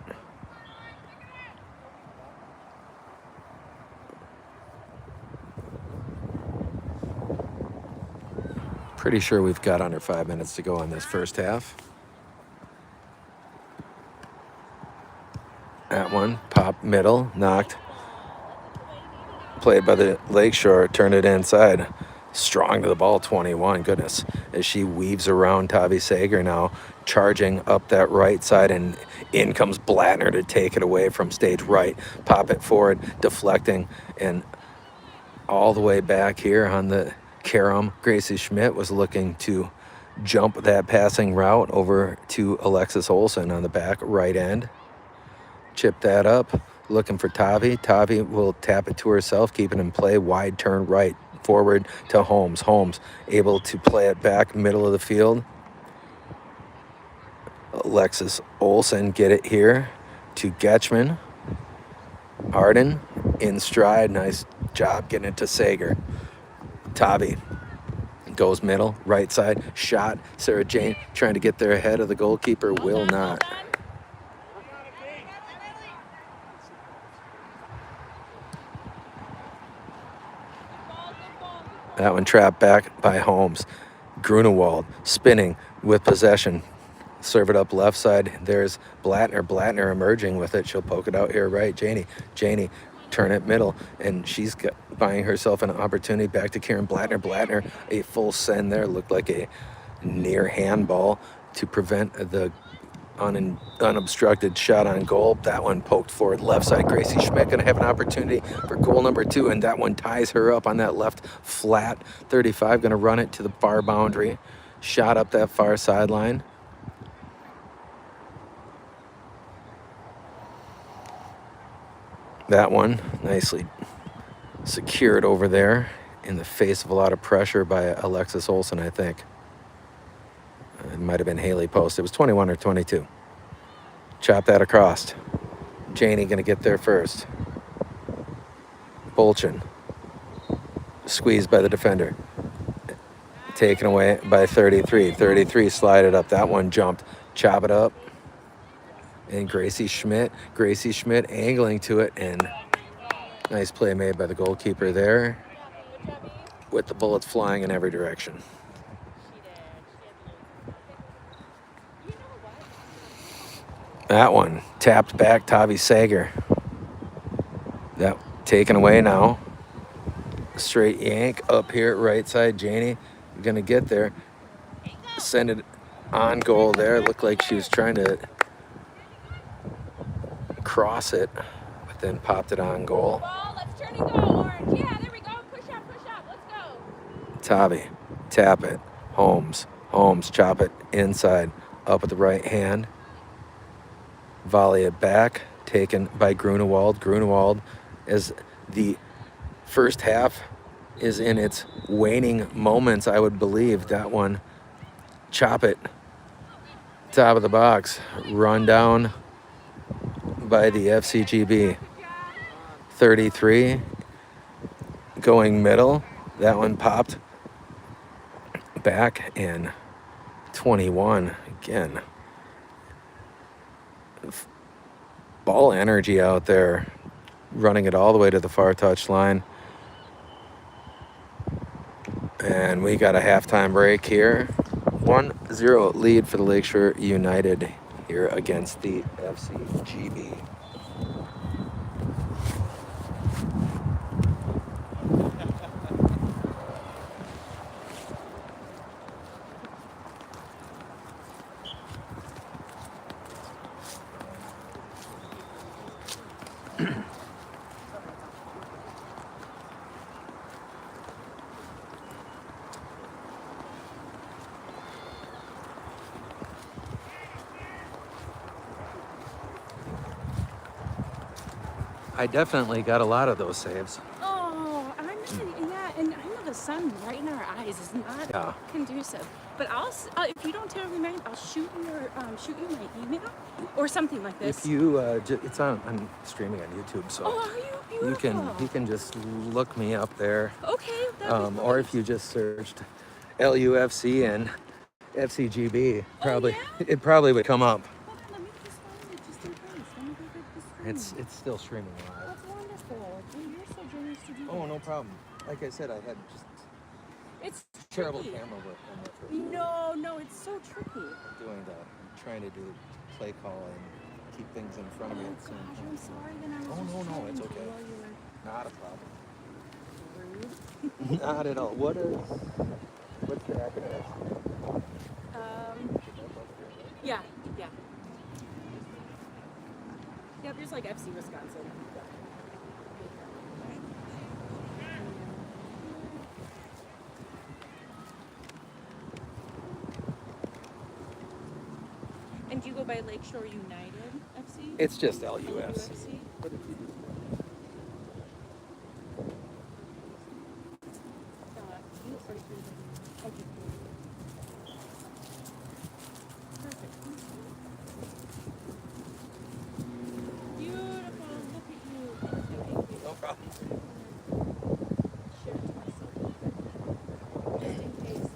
Speaker 1: Pretty sure we've got under 5 minutes to go on this first half. That one, pop middle, knocked. Played by the Lakeshore, turned it inside. Strong to the ball, 21, goodness. As she weaves around Tavi Sager now, charging up that right side, and in comes Blattner to take it away from stage right. Pop it forward, deflecting, and all the way back here on the Karam. Gracie Schmidt was looking to jump that passing route over to Alexis Olsen on the back right end. Chip that up, looking for Tavi. Tavi will tap it to herself, keep it in play, wide turn right, forward to Holmes. Holmes able to play it back, middle of the field. Alexis Olsen get it here to Getchman. Arden in stride, nice job getting it to Sager. Tavi Goes middle, right side, shot. Sarah Jane trying to get there ahead of the goalkeeper, will not. That one trapped back by Holmes. Grunewald spinning with possession. Serve it up left side. There's Blattner. Blattner emerging with it. She'll poke it out here right. Janie turn it middle. And she's buying herself an opportunity back to Karen Blattner. Blattner, a full send there. Looked like a near handball to prevent the unobstructed shot on goal. That one poked forward left side. Gracie Schmidt going to have an opportunity for goal number 2, and that one ties her up on that left flat. 35 going to run it to the far boundary. Shot up that far sideline. That one nicely secured over there in the face of a lot of pressure by Alexis Olsen, I think. It might have been Haley Post. It was 21 or 22. Chop that across. Janie going to get there first. Bolchin. Squeezed by the defender. Taken away by 33. 33 slide it up. That one jumped. Chop it up. And Gracie Schmidt angling to it. And nice play made by the goalkeeper there. With the bullets flying in every direction. That one tapped back Tavi Sager. That taken away now. Straight yank up here right side. Janie gonna get there. Send it on goal there. Looked like she was trying to cross it, but then popped it on goal.
Speaker 3: Let's turn and go, Orange. Yeah, there we go. Push up. Let's go.
Speaker 1: Tavi, tap it. Holmes, chop it inside. Up with the right hand. Volley it back, taken by Grunewald. Grunewald, as the first half is in its waning moments, I would believe. That one, chop it, top of the box, run down by the FCGB. 33, going middle. That one popped back, and 21 again. Ball energy out there, running it all the way to the far touch line. And we got a halftime break here. 1-0 lead for the Lakeshore United here against the FCGB. I definitely got a lot of those saves.
Speaker 3: Oh, I'm not, yeah, and I know the sun right in our eyes is not conducive. But if you don't tell me, man, I'll shoot you my email or something like this.
Speaker 1: If you, it's on. I'm streaming on YouTube, so
Speaker 3: are you? Beautiful.
Speaker 1: you can just look me up there.
Speaker 3: Okay.
Speaker 1: Or if you just searched LUFC and FCGB, probably it probably would come up.
Speaker 3: Hold on, let me just find it just in case. Let me go get the stream.
Speaker 1: It's still streaming live.
Speaker 3: That's wonderful. You're so generous to do that.
Speaker 1: Oh, no problem. Like I said, I had just
Speaker 3: It's
Speaker 1: terrible
Speaker 3: tricky.
Speaker 1: camera work on that first
Speaker 3: No, it's so tricky.
Speaker 1: trying to do play call and keep things in front of me.
Speaker 3: Oh gosh, I'm sorry. Then I was just
Speaker 1: No,
Speaker 3: trying
Speaker 1: it's
Speaker 3: to
Speaker 1: okay.
Speaker 3: while you were
Speaker 1: Not a problem.
Speaker 3: rude.
Speaker 1: Not at all. What's the address?
Speaker 3: Yeah. Yeah, there's like FC Wisconsin. And do you go by Lakeshore United FC?
Speaker 1: It's just LUFC.
Speaker 3: LUFC? Okay. Perfect. Beautiful. Look at you. Thank you.
Speaker 1: No problem.
Speaker 3: Share it to myself. Just in case.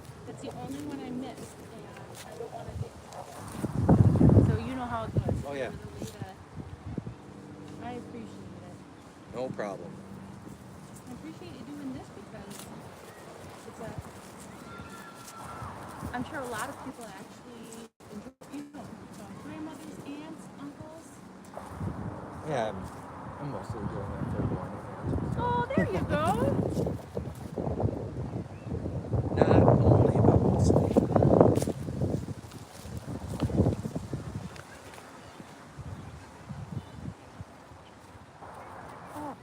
Speaker 3: So you know how it goes.
Speaker 1: Oh, yeah.
Speaker 3: I appreciate it.
Speaker 1: No problem.
Speaker 3: I appreciate you doing this because it's I'm sure a lot of people actually enjoy, grandmothers, aunts, uncles.
Speaker 1: Yeah, I'm mostly doing that for one.
Speaker 3: Oh, there you go.
Speaker 1: Not only, but mostly.
Speaker 3: Oh,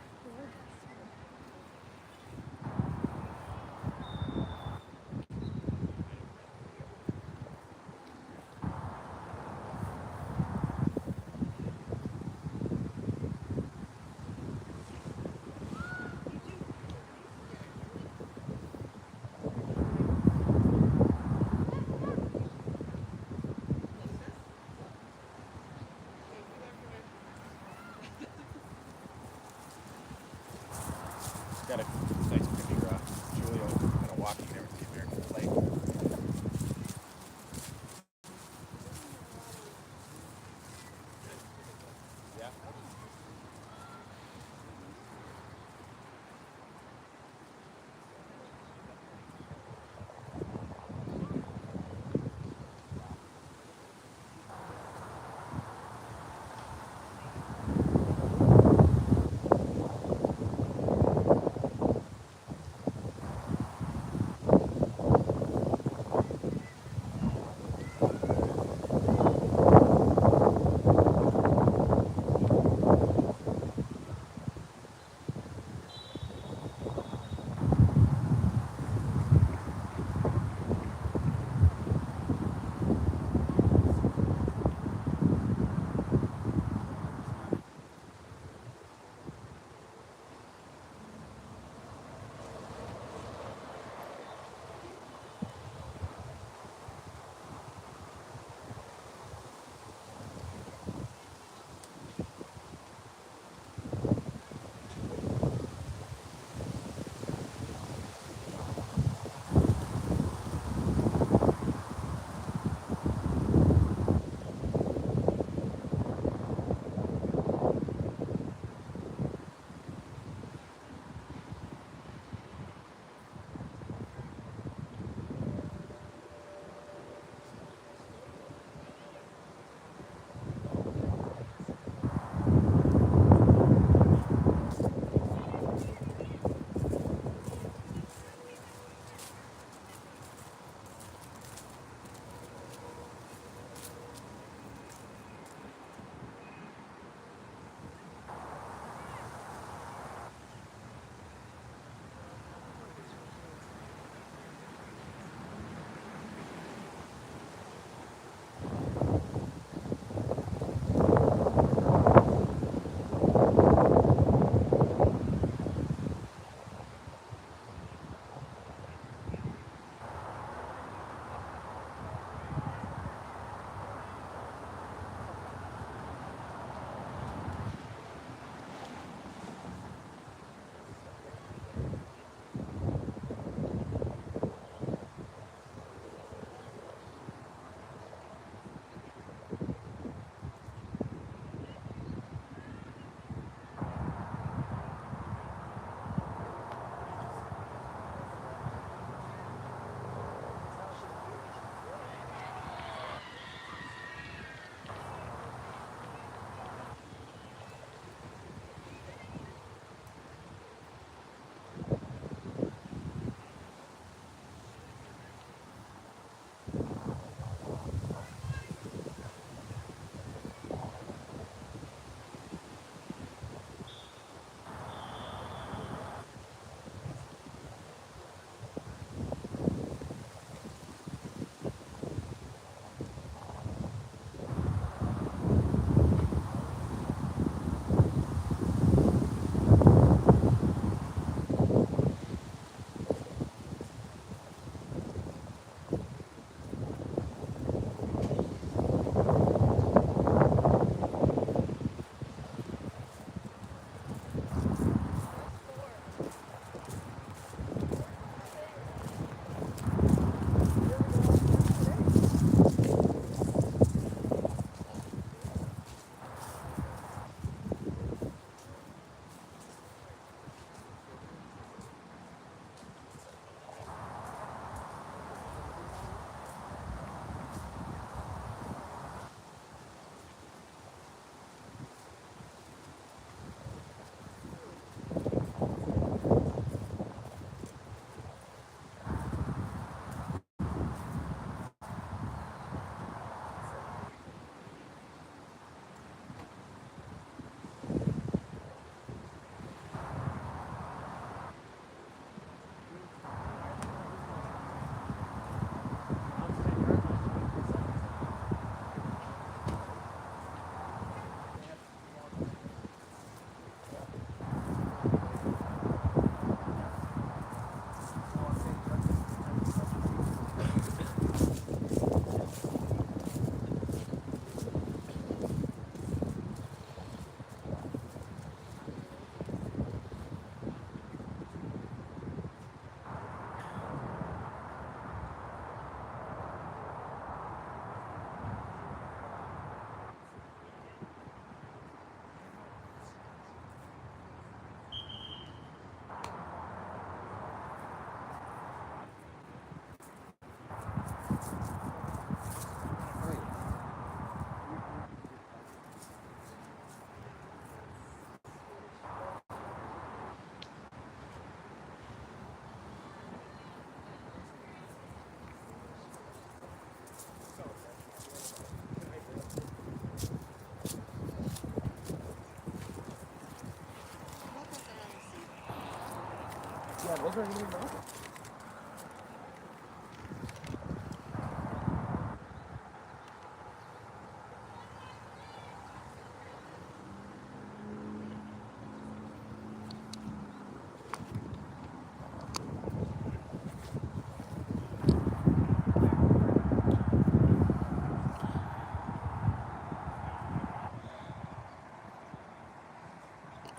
Speaker 2: Those aren't even nothing.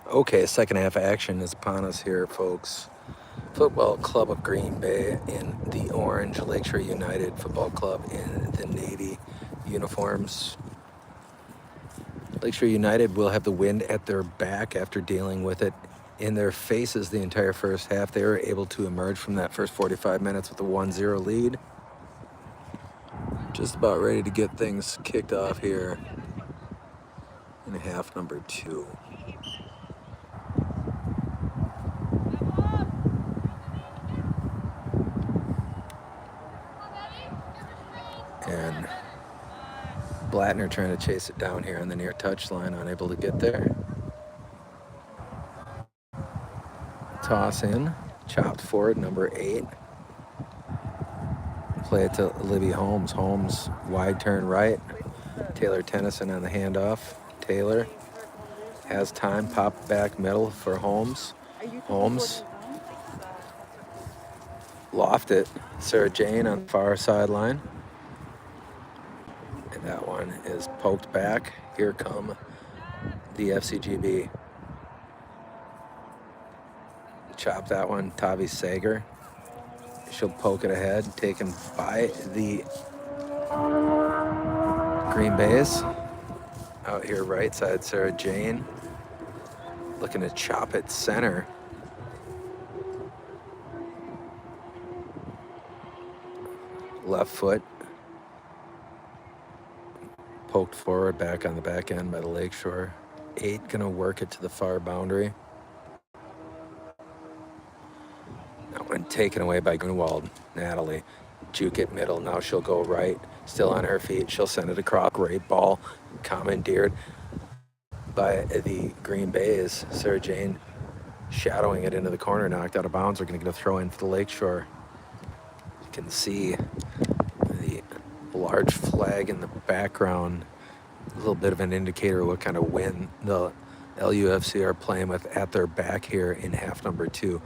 Speaker 1: Okay, second half action is upon us here, folks. Football Club of Green Bay in the orange, Lakeshore United Football Club in the navy uniforms. Lakeshore United will have the wind at their back after dealing with it in their faces the entire first half. They were able to emerge from that first 45 minutes with a 1-0 lead. Just about ready to get things kicked off here in half number 2. And Blattner trying to chase it down here on the near touchline, unable to get there. Toss in, chopped forward, number 8. Play it to Libby Holmes. Holmes, wide turn right. Taylor Tennyson on the handoff. Taylor has time, pop back middle for Holmes. Holmes loft it. Sarah Jane on the far sideline. And that one is poked back. Here come the FCGB. Chop that one, Tavi Sager. She'll poke it ahead, taken by the Green Bays. Out here right side, Sarah Jane. Looking to chop it center. Left foot. Poked forward, back on the back end by the Lakeshore. 8 gonna work it to the far boundary. That one taken away by Grunewald. Natalie, juke it middle. Now she'll go right. Still on her feet. She'll send it across. Great ball. Commandeered by the Green Bays. Sarah Jane shadowing it into the corner. Knocked out of bounds. We're going to get a throw in for the Lakeshore. You can see the large flag in the background. A little bit of an indicator of what kind of wind the LUFC are playing with at their back here in half number 2.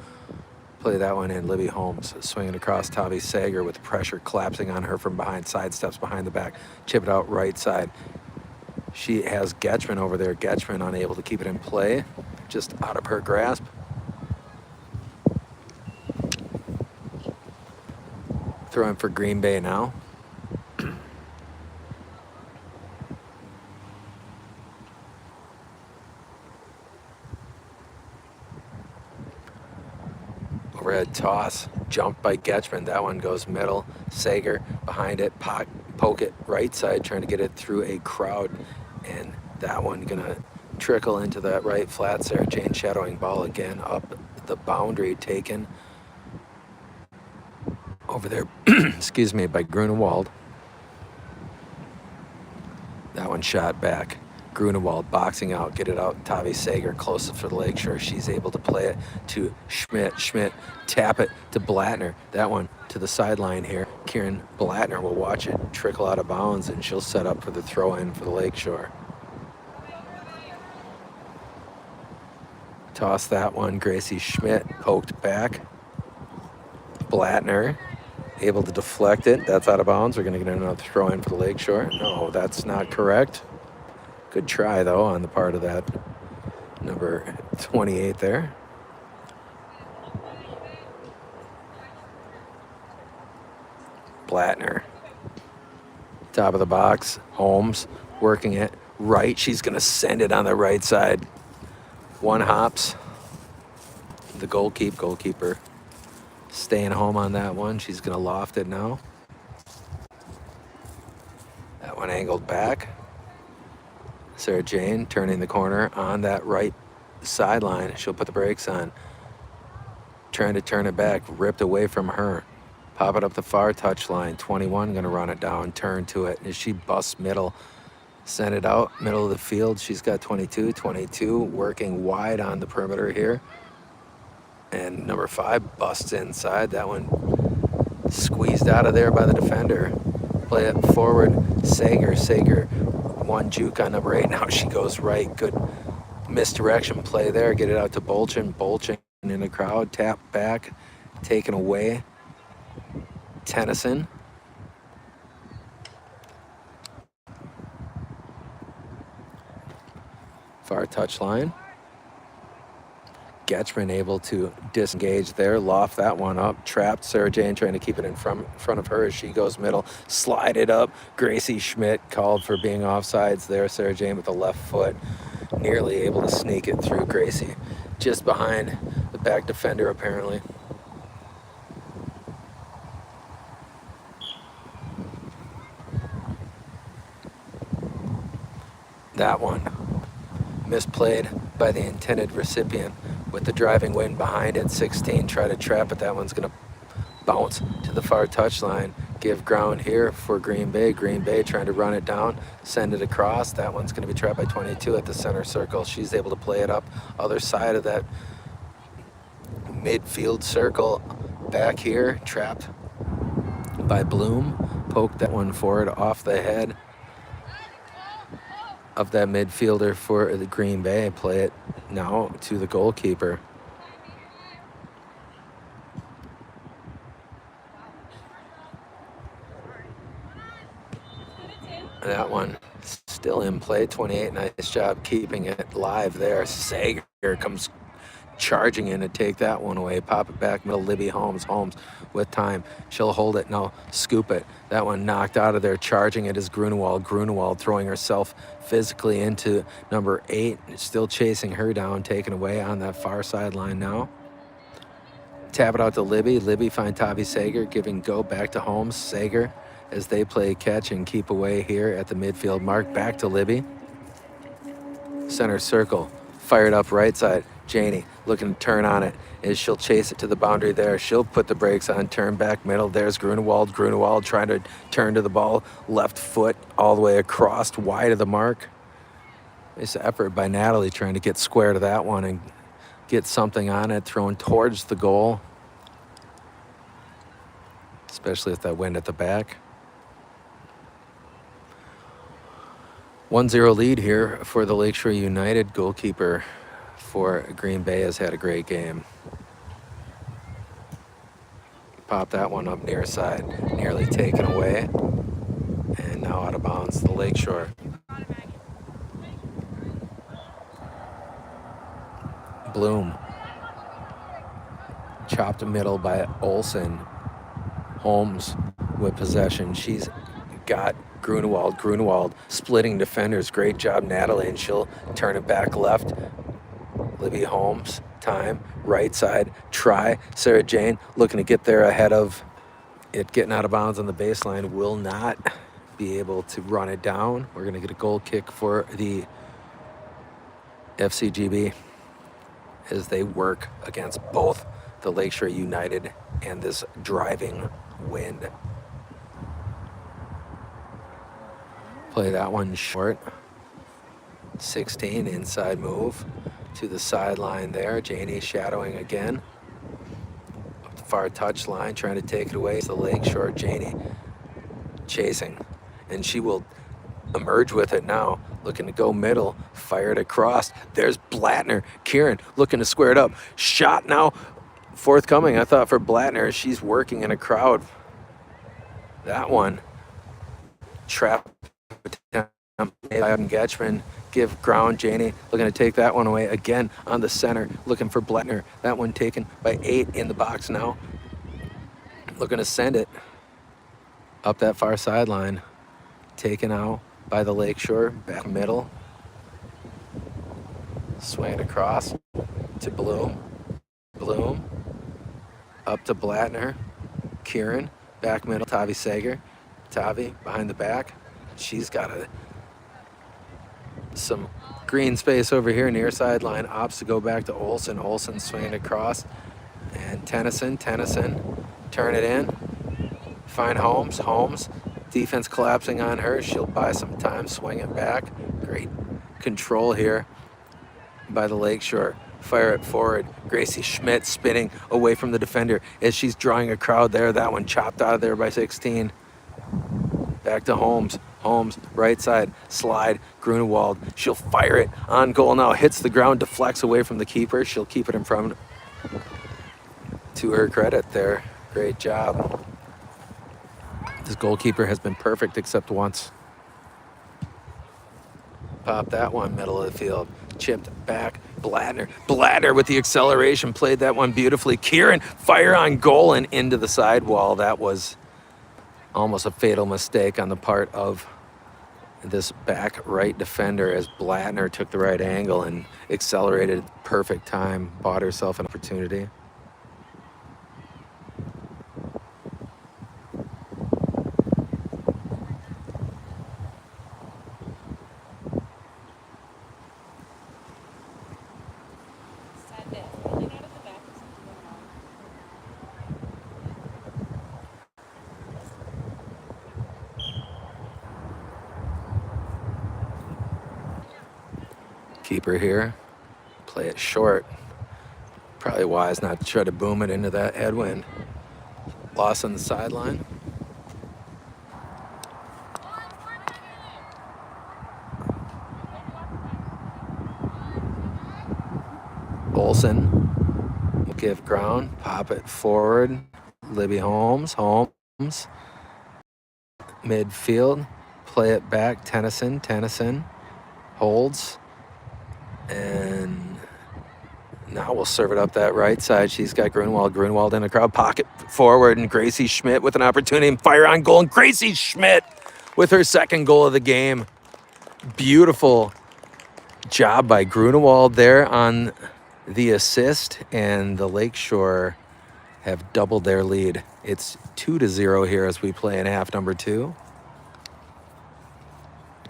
Speaker 1: Play that one in. Libby Holmes swinging across. Tavi Sager with pressure collapsing on her from behind. Sidesteps behind the back. Chip it out right side. She has Getchman over there. Getchman unable to keep it in play. Just out of her grasp. Throw in for Green Bay now. Overhead toss, jumped by Getchman. That one goes middle. Sager behind it, poke it right side, trying to get it through a crowd. And that one gonna trickle into that right flat. Sarah Jane shadowing ball again up the boundary, taken over there, excuse me, by Grunewald. That one shot back. Grunewald boxing out, get it out. Tavi Sager closest for the Lakeshore. She's able to play it to Schmidt. Schmidt tap it to Blattner. That one to the sideline here. Kieran Blattner will watch it trickle out of bounds, and she'll set up for the throw-in for the Lakeshore. Toss that one. Gracie Schmidt poked back. Blattner able to deflect it. That's out of bounds. We're going to get another throw-in for the Lakeshore. No, that's not correct. Good try, though, on the part of that number 28 there. Blattner. Top of the box. Holmes working it right. She's going to send it on the right side. One hops. The goalkeeper staying home on that one. She's going to loft it now. That one angled back. Sarah Jane turning the corner on that right sideline. She'll put the brakes on. Trying to turn it back. Ripped away from her. Pop it up the far touchline. 21 going to run it down. Turn to it. As she busts middle. Send it out. Middle of the field. She's got 22. 22 working wide on the perimeter here. And number 5 busts inside. That one squeezed out of there by the defender. Play it forward. Sager. One juke on number 8. Now she goes right. Good misdirection play there. Get it out to Bolchin in the crowd. Tap back. Taken away. Tennyson. Far touchline. Getchman able to disengage there, loft that one up, trapped Sarah Jane trying to keep it in front of her as she goes middle, slide it up. Gracie Schmidt called for being offsides there. Sarah Jane with the left foot, nearly able to sneak it through Gracie, just behind the back defender apparently. That one misplayed by the intended recipient with the driving wind behind it. 16 try to trap it. That one's going to bounce to the far touchline. Give ground here for Green Bay. Green Bay trying to run it down, send it across. That one's going to be trapped by 22 at the center circle. She's able to play it up other side of that midfield circle. Back here, trapped by Bloom. Poke that one forward off the head of that midfielder for the Green Bay. Play it now to the goalkeeper. That one still in play. 28, nice job keeping it live there. Sager comes charging in to take that one away. Pop it back middle. Libby Holmes with time. She'll hold it now, scoop it. That one knocked out of there. Charging it is Grunewald throwing herself physically into number 8. Still chasing her down, taken away on that far sideline now. Tap it out to Libby. Libby find Tavi Sager, giving go back to Holmes. Sager as they play catch and keep away here at the midfield mark. Back to Libby. Center circle, fired up right side. Janie looking to turn on it as she'll chase it to the boundary there. She'll put the brakes on, turn back middle. There's Grunewald trying to turn to the ball. Left foot all the way across, wide of the mark. Nice effort by Natalie trying to get square to that one and get something on it, thrown towards the goal. Especially with that wind at the back. 1-0 lead here for the Lakeshore United. Goalkeeper for Green Bay has had a great game. Pop that one up near side, nearly taken away. And now out of bounds, the Lakeshore. Bloom. Chopped middle by Olsen. Holmes with possession. She's got Grunewald splitting defenders. Great job, Natalie, and she'll turn it back left. Libby Holmes, time, right side, try. Sarah Jane looking to get there ahead of it, getting out of bounds on the baseline. Will not be able to run it down. We're going to get a goal kick for the FCGB as they work against both the Lakeshore United and this driving wind. Play that one short. 16, inside move to the sideline there. Janie shadowing again. Up the far touch line, trying to take it away. It's the Lakeshore. Janie chasing, and she will emerge with it now. Looking to go middle, fired across. There's Blattner. Kieran looking to square it up. Shot now forthcoming, I thought, for Blattner. She's working in a crowd. That one. Trap. Getchman give ground. Janie looking to take that one away again on the center, looking for Blattner. That one taken by 8 in the box now. Looking to send it up that far sideline. Taken out by the Lakeshore, back middle. Swinging across to Bloom. Up to Blattner. Kieran, back middle, Tavi Sager. Tavi behind the back. She's got some green space over here near sideline. Opts to go back to Olsen. Olsen swinging across. And Tennyson, turn it in. Find Holmes. Defense collapsing on her. She'll buy some time, swing it back. Great control here by the Lakeshore. Fire it forward. Gracie Schmidt spinning away from the defender as she's drawing a crowd there. That one chopped out of there by 16. Back to Holmes. Holmes, right side, slide, Grunewald. She'll fire it on goal now. Hits the ground, deflects away from the keeper. She'll keep it in front. To her credit there. Great job. This goalkeeper has been perfect except once. Pop that one, middle of the field. Chipped back, Bladner. Bladner with the acceleration, played that one beautifully. Kieran, fire on goal and into the sidewall. That was almost a fatal mistake on the part of this back right defender as Bladner took the right angle and accelerated perfect time, bought herself an opportunity.
Speaker 3: Send it. Building out of the back isn't doing well.
Speaker 1: Keeper here, play it short. Probably wise not to try to boom it into that headwind. Loss on the sideline. Olsen will give ground, pop it forward. Libby Holmes, midfield, play it back. Tennyson holds, and now we'll serve it up that right side. She's got Grunewald in a crowd, pocket forward, and Gracie Schmidt with an opportunity and fire on goal. And Gracie Schmidt with her second goal of the game. Beautiful job by Grunewald there on the assist, and the Lakeshore have doubled their lead. It's 2-0 here as we play in half number 2.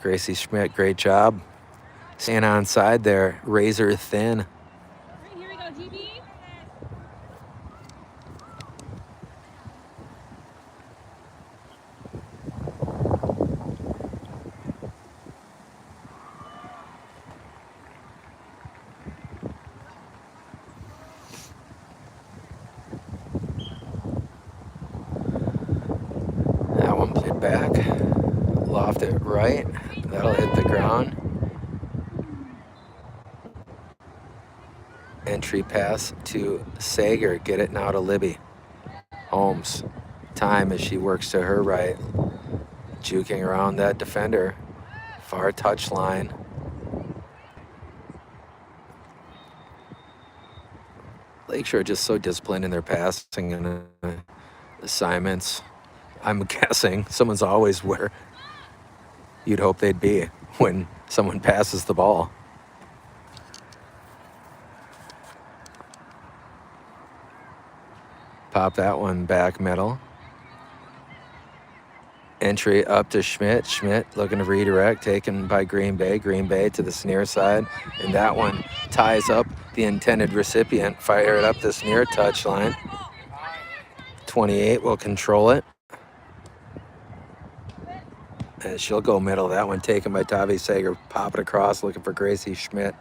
Speaker 1: Gracie Schmidt, great job. Staying onside there, razor thin.
Speaker 3: All right, here we go, DB.
Speaker 1: That one played back, loft it right. That'll hit the ground. Entry pass to Sager. Get it now to Libby. Holmes. Time as she works to her right. Juking around that defender. Far touch line. Lakeshore just so disciplined in their passing and assignments. I'm guessing someone's always where you'd hope they'd be when someone passes the ball. Pop that one back middle. Entry up to Schmidt. Schmidt looking to redirect, taken by Green Bay. Green Bay to the near side. And that one ties up the intended recipient. Fire it up this near touch line. 28 will control it. And she'll go middle. That one taken by Tavi Sager. Pop it across, looking for Gracie Schmidt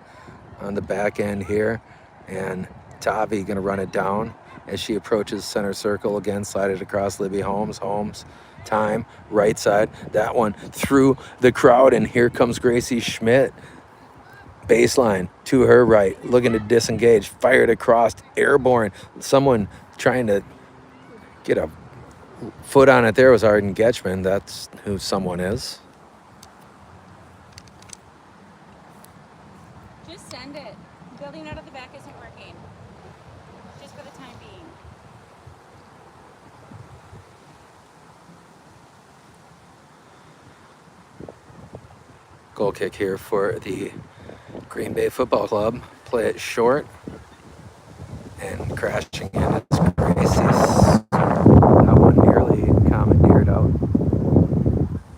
Speaker 1: on the back end here. And Tavi gonna run it down as she approaches center circle again, slide it across Libby Holmes. Time, right side. That one through the crowd, and here comes Gracie Schmidt. Baseline to her right, looking to disengage. Fired across, airborne. Someone trying to get a foot on it there was Arden Getchman. That's who someone is.
Speaker 3: Just send it. Building out of the back isn't working. Just for the time being.
Speaker 1: Goal kick here for the Green Bay Football Club. Play it short. And crashing in, it's Gracie. That one nearly commandeered out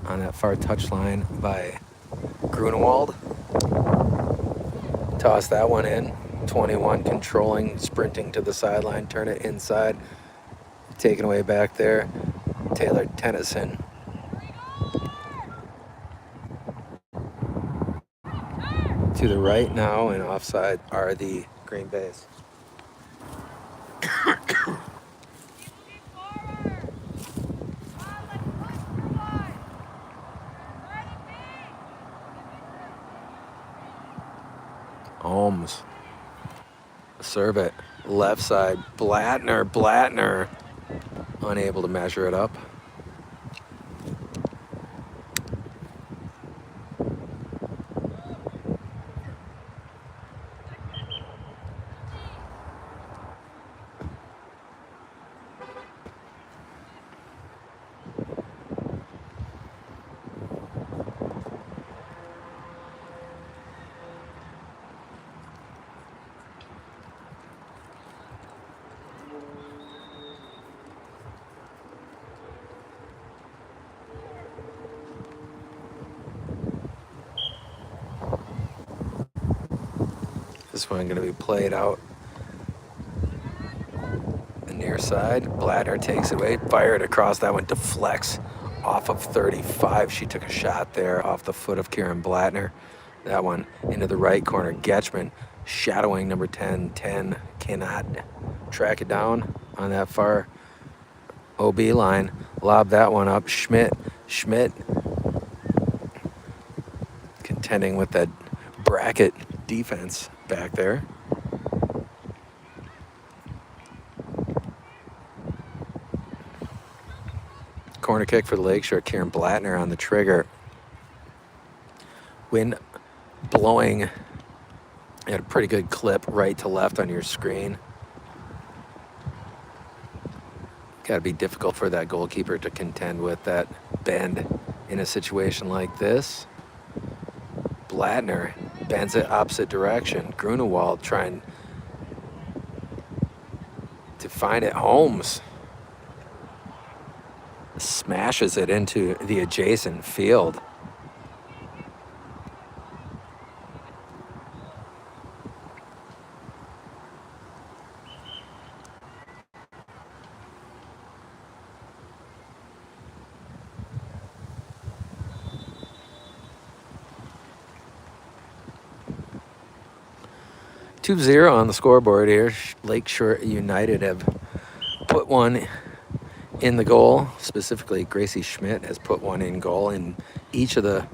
Speaker 1: on that far touch line by Grunewald. Toss that one in. 21 controlling, sprinting to the sideline, turn it inside. Taken away back there. Taylor Tennyson. To the right now and offside are the Green Bay's. Holmes. Serve it. Left side. Blattner. Unable to measure it up. This one going to be played out the near side. Blattner takes it away, fired across. That one deflects off of 35. She took a shot there off the foot of Kieran Blattner. That one into the right corner. Getchman shadowing number 10. 10 cannot track it down on that far OB line. Lob that one up. Schmidt contending with that bracket defense back there. Corner kick for the Lakeshore. Kieran Blattner on the trigger. Wind blowing at a pretty good clip right to left on your screen. Got to be difficult for that goalkeeper to contend with that bend in a situation like this. Blattner bends it opposite direction. Grunewald trying to find it. Holmes smashes it into the adjacent field. (2-0) on the scoreboard here. Lakeshore United have put one in the goal. Specifically, Gracie Schmidt has put one in goal in each of the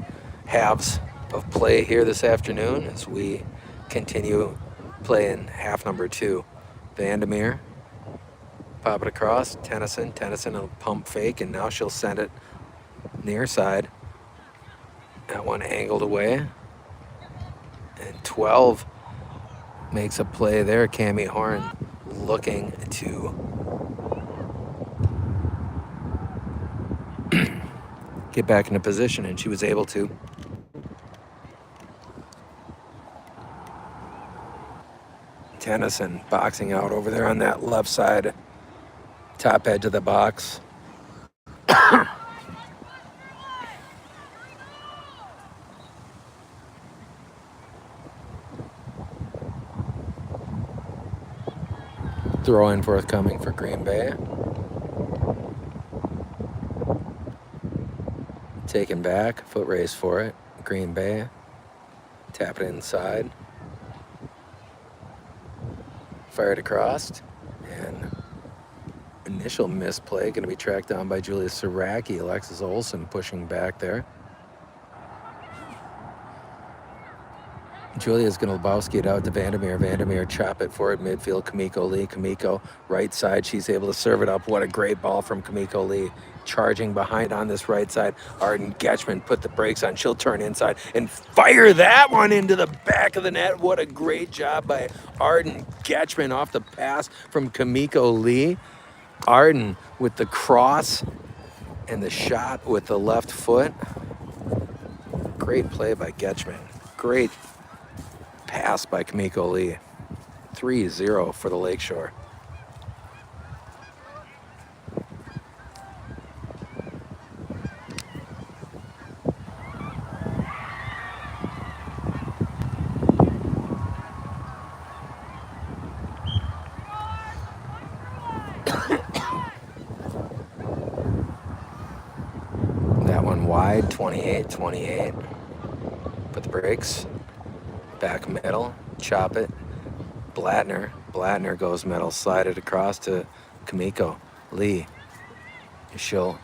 Speaker 1: halves of play here this afternoon as we continue playing half number 2. Vandermeer, pop it across. Tennyson will pump fake, and now she'll send it near side. That one angled away. And 12 makes a play there. Cammie Horn looking to get back into position, and she was able to. Tennyson boxing out over there on that left side, top edge of the box. Throw in forthcoming for Green Bay. Taken back, foot race for it. Green Bay. Tap it inside. Fired across. And initial misplay going to be tracked down by Julia Saraki. Alexis Olsen pushing back there. Julia's going to Lebowski it out to Vandermeer. Vandermeer chop it forward midfield. Kamiko Lee. Kamiko right side. She's able to serve it up. What a great ball from Kamiko Lee. Charging behind on this right side. Arden Getchman put the brakes on. She'll turn inside and fire that one into the back of the net. What a great job by Arden Getchman off the pass from Kamiko Lee. Arden with the cross and the shot with the left foot. Great play by Getchman. Great pass by Kamiko Lee. 3-0 for the Lakeshore. That one wide, 28-28. Put the brakes. Back middle, chop it. Blattner. Blattner goes middle, slide it across to Kamiko. Lee. She'll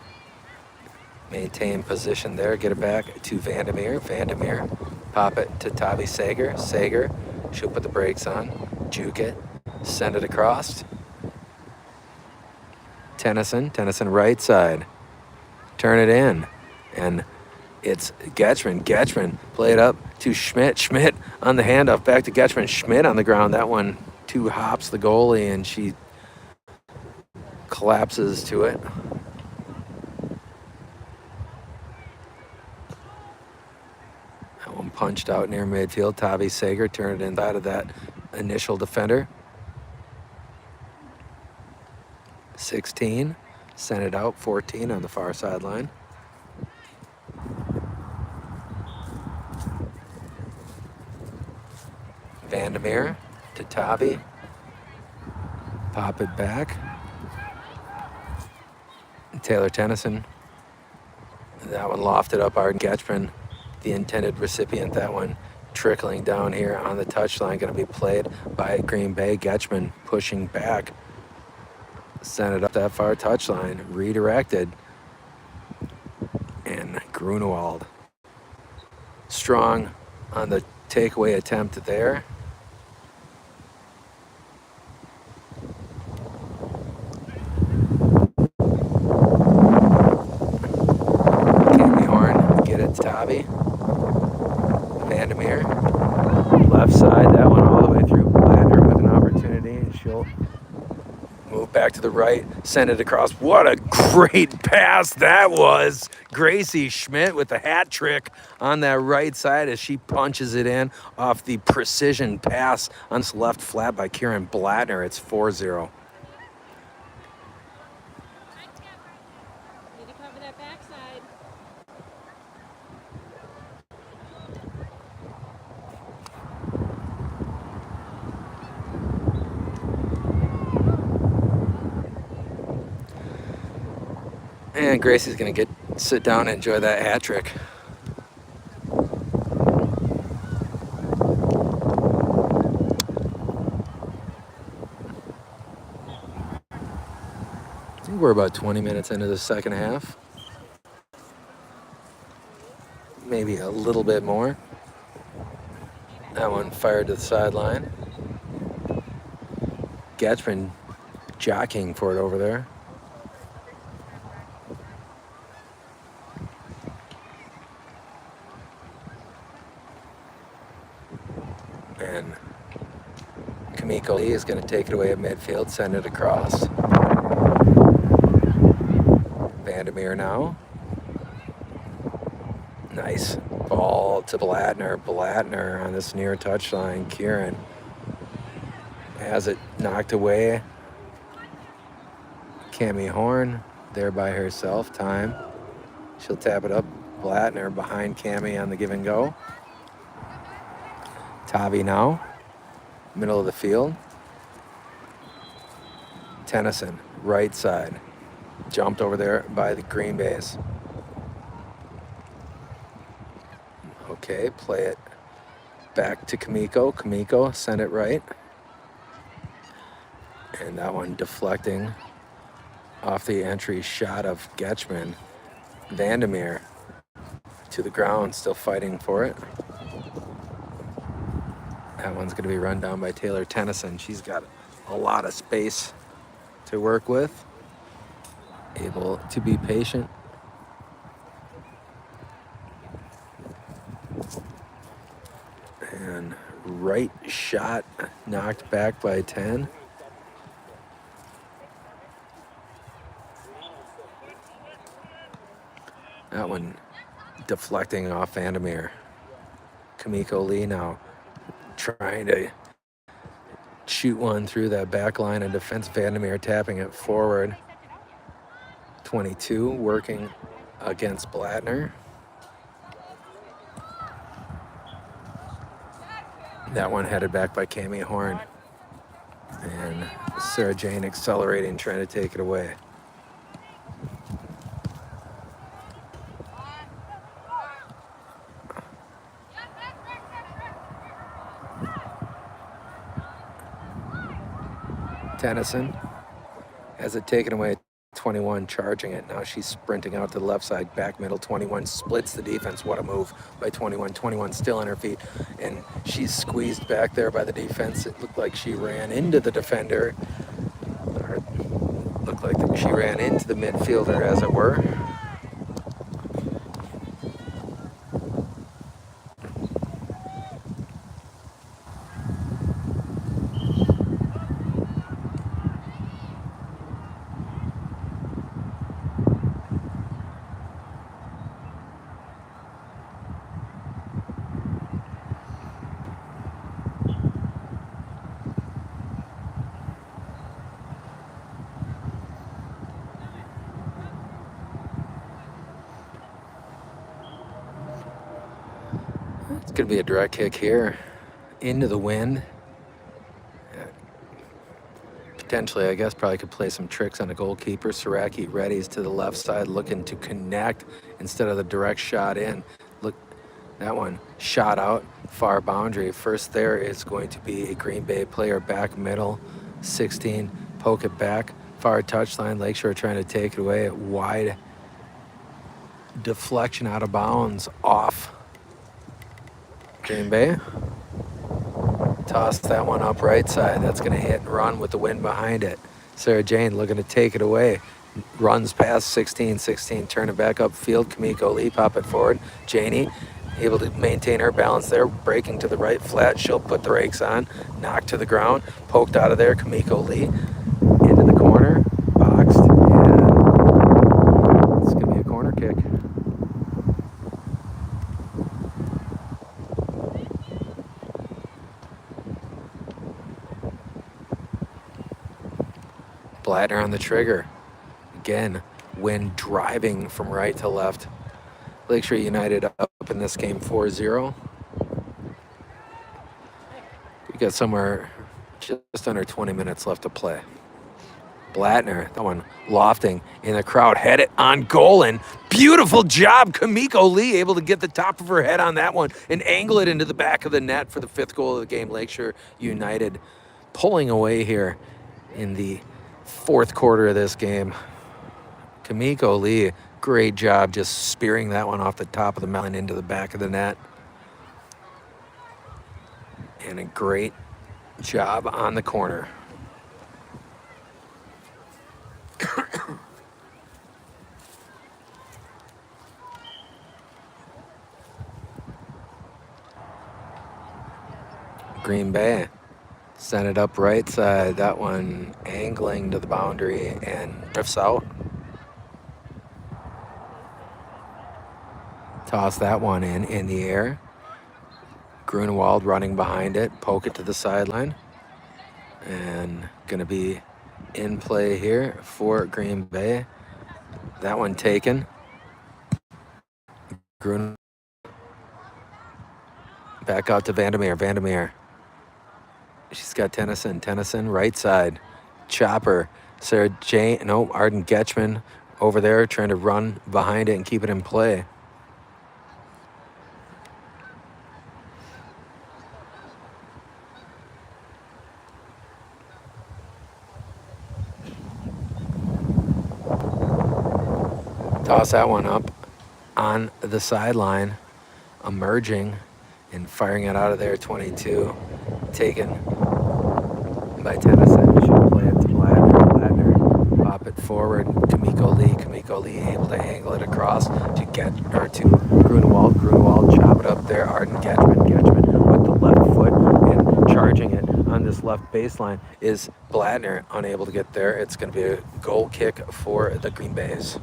Speaker 1: maintain position there, get it back to Vandermeer. Vandermeer, pop it to Tavi Sager. Sager, she'll put the brakes on, juke it, send it across. Tennyson right side, turn it in, and it's Getchman. Getchman, play it up to Schmidt. Schmidt on the handoff, back to Getchman. Schmidt on the ground, that one 2 hops the goalie, and she collapses to it. That one punched out near midfield. Tavi Sager turned it inside of that initial defender. 16, sent it out. 14 on the far sideline. Vandermeer to Tavi. Pop it back. Taylor Tennyson. That one lofted up Arden Getchman, the intended recipient. That one trickling down here on the touchline, going to be played by Green Bay. Getchman pushing back. Sent it up that far touchline, redirected. And Grunewald strong on the takeaway attempt there. Tavi. Vandermeer. Left side, that one all the way through. Blattner with an opportunity, and she'll move back to the right, send it across. What a great pass that was. Gracie Schmidt with the hat trick on that right side as she punches it in off the precision pass on this left flat by Kieran Blattner. It's 4-0.
Speaker 3: Need to cover that backside.
Speaker 1: And Gracie's gonna sit down and enjoy that hat trick. I think we're about 20 minutes into the second half. Maybe a little bit more. That one fired to the sideline. Getchman jockeying for it over there. And Kamiko Lee is going to take it away at midfield, send it across. Vandermeer now. Nice ball to Blattner. Blattner on this near touchline. Kieran has it knocked away. Cami Horn there by herself. Time. She'll tap it up. Blattner behind Cami on the give and go. Tavi now, middle of the field. Tennyson, right side. Jumped over there by the Green Bays. Okay, play it back to Kamiko. Kamiko, send it right. And that one deflecting off the entry shot of Getchman. Vandermeer to the ground, still fighting for it. That one's going to be run down by Taylor Tennyson. She's got a lot of space to work with. Able to be patient. And right shot knocked back by 10. That one deflecting off Vandermeer. Kamiko Lee now trying to shoot one through that back line of defense. Vandermeer tapping it forward. 22 working against Blattner. That one headed back by Cami Horn. And Sarah Jane accelerating, trying to take it away. Tennyson has it taken away. 21 charging it. Now she's sprinting out to the left side, back middle. 21 splits the defense. What a move by 21. 21 still on her feet, and she's squeezed back there by the defense. It looked like she ran into the defender, or looked like she ran into the midfielder, as it were. It's going to be a direct kick here into the wind. Potentially, I guess, probably could play some tricks on the goalkeeper. Saraki readies to the left side, looking to connect instead of the direct shot in. Look, that one shot out, far boundary. First there is going to be a Green Bay player back middle, 16, poke it back, far touchline. Lakeshore trying to take it away. Wide deflection out of bounds, off Green Bay. Toss that one up right side. That's going to hit and run with the wind behind it. Sarah Jane looking to take it away. Runs past 16, turn it back upfield. Kamiko Lee pop it forward. Janie able to maintain her balance there, breaking to the right flat. She'll put the brakes on, knocked to the ground, poked out of there. Kamiko Lee into the corner, boxed, and it's going to be a corner kick. Blattner on the trigger. Again, wind driving from right to left. Lakeshore United up in this game 4-0. We got somewhere just under 20 minutes left to play. Blattner, that one lofting in the crowd, head it on goal, and beautiful job. Kamiko Lee able to get the top of her head on that one and angle it into the back of the net for the 5th goal of the game. Lakeshore United pulling away here in the 4th quarter of this game. Kamiko Lee, great job just spearing that one off the top of the mountain into the back of the net. And a great job on the corner. Green Bay sent it up right side. That one angling to the boundary and drifts out. Toss that one in the air. Grunewald running behind it. Poke it to the sideline. And going to be in play here for Green Bay. That one taken. Grun back out to Vandermeer. Vandermeer. She's got Tennyson. Tennyson, right side. Chopper. Sarah Jane. No, Arden Getchman over there trying to run behind it and keep it in play. Toss that one up on the sideline, emerging and firing it out of there. 22, taken by Tennyson. She'll play it to Blattner. Blattner pop it forward. Kamiko Lee. Kamiko Lee able to angle it across to get or to Grunewald. Grunewald chop it up there. Arden Getchman. Getchman with the left foot and charging it on this left baseline is Blattner, unable to get there. It's going to be a goal kick for the Green Bays.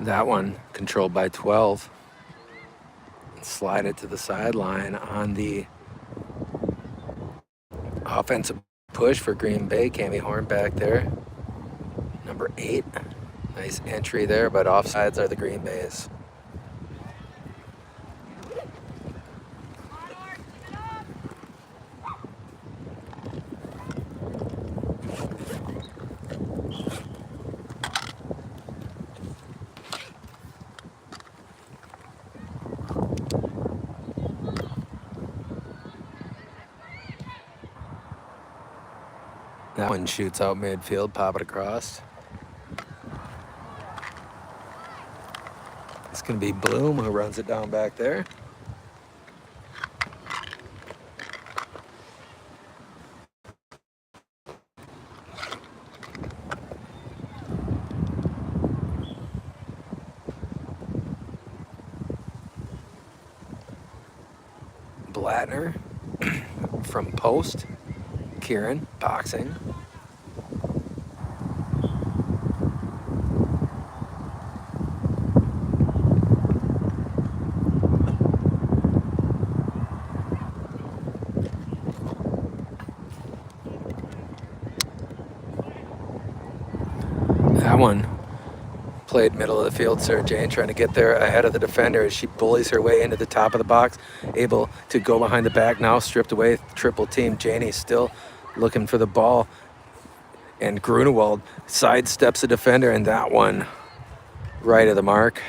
Speaker 1: That one controlled by 12. Slide it to the sideline on the offensive push for Green Bay. Cami Horn back there. Number 8. Nice entry there, but offsides are the Green Bays. That one shoots out midfield, pop it across. It's going to be Bloom who runs it down back there. Blattner from post. Kieran boxing. That one played middle of the field, Sarah Jane trying to get there ahead of the defender as she bullies her way into the top of the box, able to go behind the back now, stripped away, triple team. Janie still looking for the ball, and Grunewald sidesteps the defender, and that one right of the mark.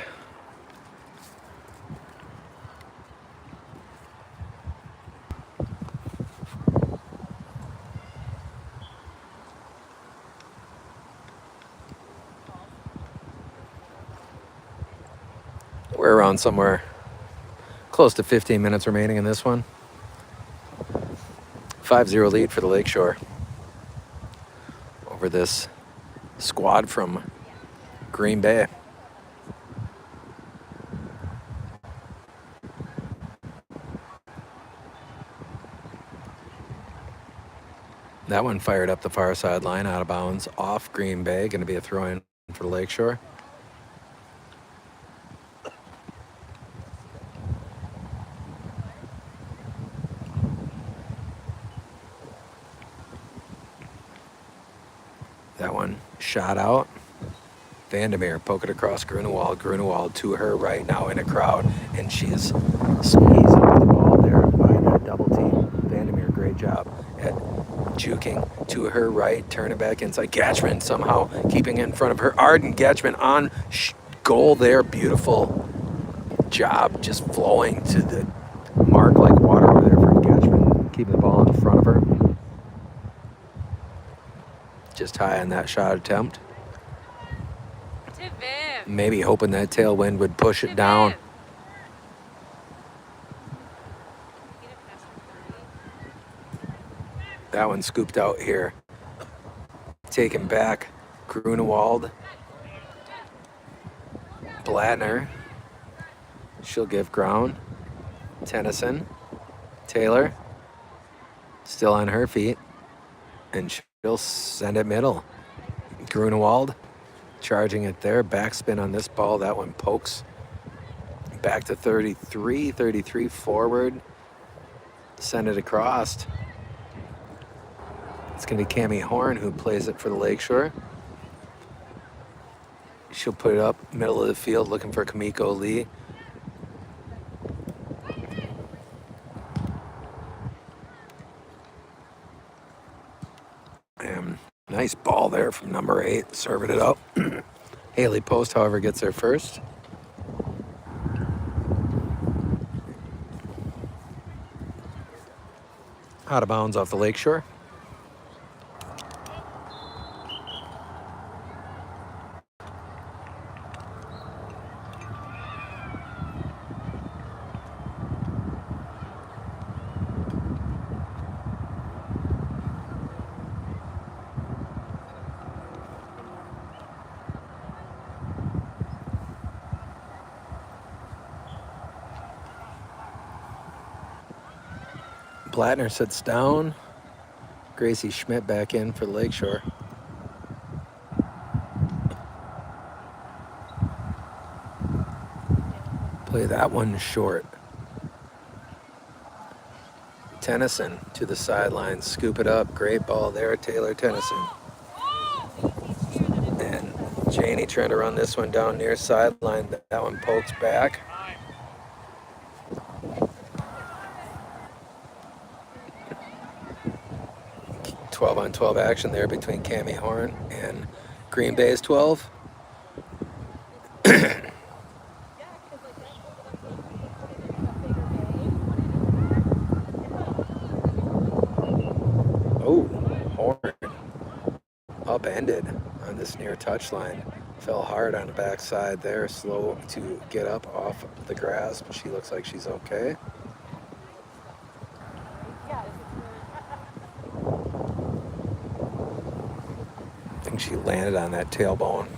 Speaker 1: We're around somewhere close to 15 minutes remaining in this one. 5-0 lead for the Lakeshore over this squad from Green Bay. That one fired up the far sideline, out of bounds, off Green Bay. Going to be a throw-in for the Lakeshore. That one shot out. Vandermeer poke it across Grunewald. Grunewald to her right now in a crowd, and she is squeezing the ball there by that double team. Vandermeer, great job at juking to her right, turn it back inside. Gatchman somehow keeping it in front of her. Arden Gatchman on goal there. Beautiful job, just flowing to the mark like water over there for Gatchman, keeping the ball in front of her. Just high on that shot attempt. Maybe hoping that tailwind would push it down. That one scooped out here. Taken back. Grunewald. Blattner. She'll give ground. Tennyson. Taylor. Still on her feet. And she'll send it middle. Grunewald. Charging it there. Backspin on this ball. That one pokes back to 33 forward. Send it across. It's going to be Cammie Horn who plays it for the Lakeshore. She'll put it up middle of the field looking for Kamiko Lee. And nice ball there from number 8, serving it up. Haley Post, however, gets there first. Out of bounds off the Lakeshore. Blattner sits down. Gracie Schmidt back in for the Lakeshore. Play that one short. Tennyson to the sideline, scoop it up. Great ball there, Taylor Tennyson. And Janie trying to run this one down near sideline. That one pokes back. "12 on 12 action there between Cami Horn and Green Bay's 12. Oh, Horn upended on this near touchline. Fell hard on the backside there. Slow to get up off the grass, but she looks like she's okay. I think she landed on that tailbone.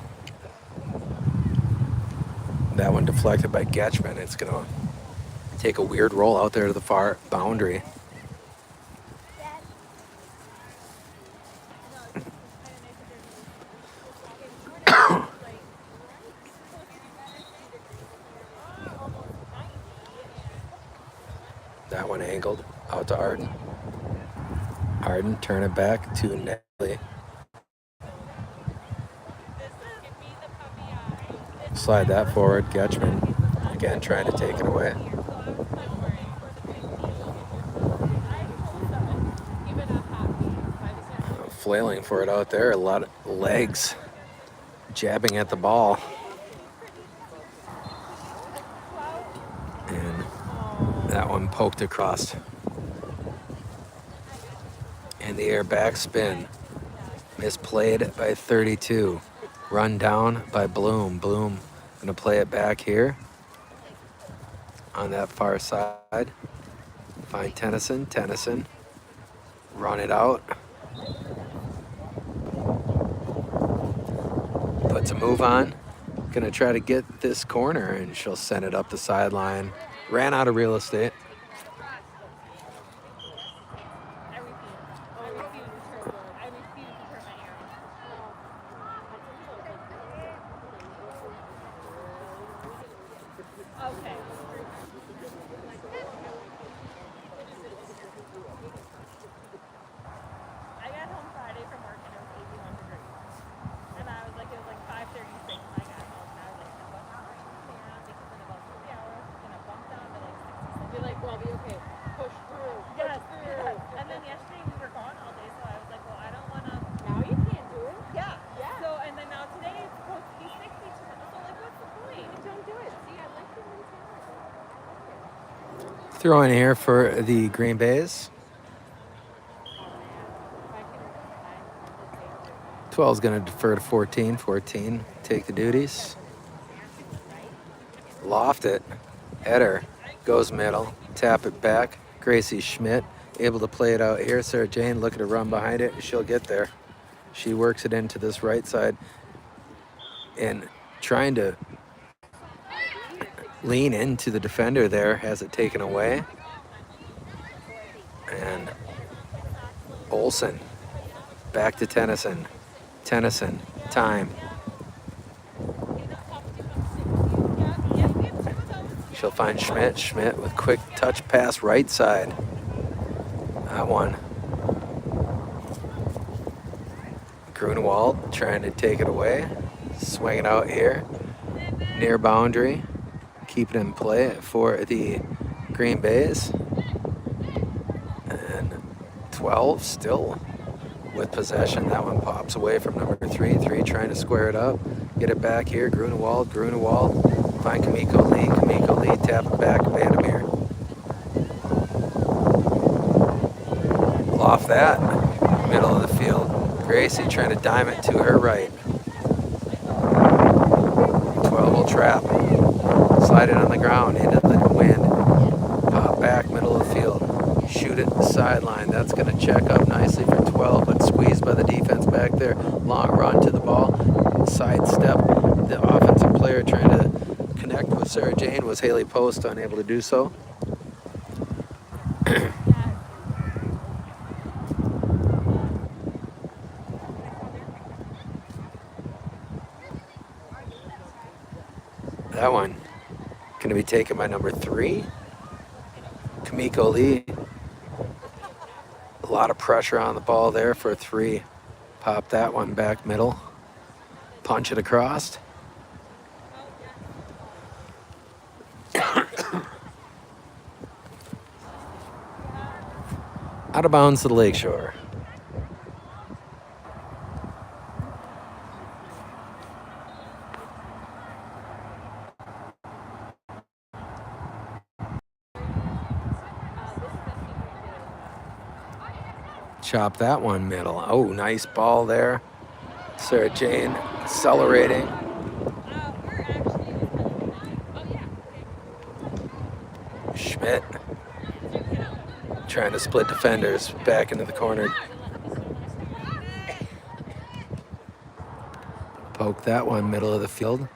Speaker 1: That one deflected by Getchman. It's going to take a weird roll out there to the far boundary. That one angled out to Arden. Arden, turn it back to Nelly. Slide that forward. Getchman again trying to take it away. Flailing for it out there. A lot of legs jabbing at the ball. And that one poked across. In the air backspin. Misplayed by 32. Run down by Bloom. Bloom gonna play it back here on that far side. Find Tennyson. Tennyson. Run it out. Puts a move on. Gonna try to get this corner, and she'll send it up the sideline. Ran out of real estate. Throw in here for the Green Bays. 12 is going to defer to 14. 14, take the duties. Loft it. Header. Goes middle. Tap it back. Gracie Schmidt able to play it out here. Sarah Jane looking to run behind it. She'll get there. She works it into this right side and trying to lean into the defender there, has it taken away. And Olsen back to Tennyson. Tennyson, time. She'll find Schmidt. Schmidt with quick touch pass right side. That one. Grunewald trying to take it away. Swing it out here. Near boundary. Keep it in play for the Green Bays. And 12 still with possession. That one pops away from number 3. 3 trying to square it up. Get it back here. Grunewald. Grunewald. Find Kamiko Lee. Kamiko Lee. Tap it back. Vandermeer. Off that. Middle of the field. Gracie trying to dime it to her right. 12 will trap. Slide it on the ground into the wind. Pop back, middle of the field. Shoot it sideline. That's going to check up nicely for 12, but squeezed by the defense back there. Long run to the ball. Sidestep. The offensive player trying to connect with Sarah Jane was Haley Post, unable to do so. That one going to be taken by number 3, Kamiko Lee. A lot of pressure on the ball there for 3. Pop that one back middle. Punch it across. Out of bounds to the Lakeshore. Chop that one middle. Oh, nice ball there. Sarah Jane accelerating. Schmidt trying to split defenders back into the corner. Poke that one middle of the field.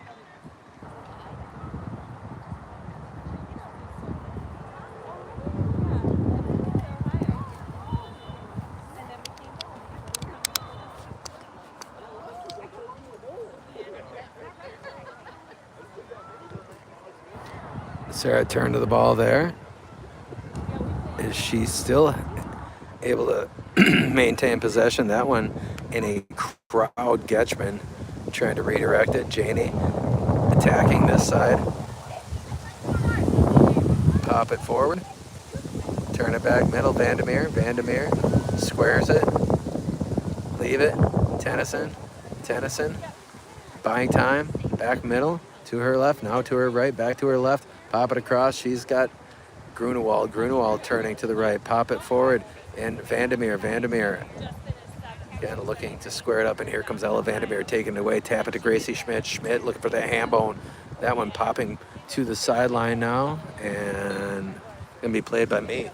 Speaker 1: Sarah turned to the ball there. Is she still able to maintain possession? That one in a crowd. Getchman trying to redirect it. Janie attacking this side. Pop it forward. Turn it back middle. Vandermeer. Vandermeer squares it. Leave it. Tennyson. Tennyson. Buying time. Back middle. To her left. Now to her right. Back to her left. Pop it across. She's got Grunewald. Grunewald turning to the right. Pop it forward. And Vandermeer. Vandermeer. Again, looking to square it up. And here comes Ella Vandermeer taking it away. Tap it to Gracie Schmidt. Schmidt looking for that hand bone. That one popping to the sideline now. And going to be played by me.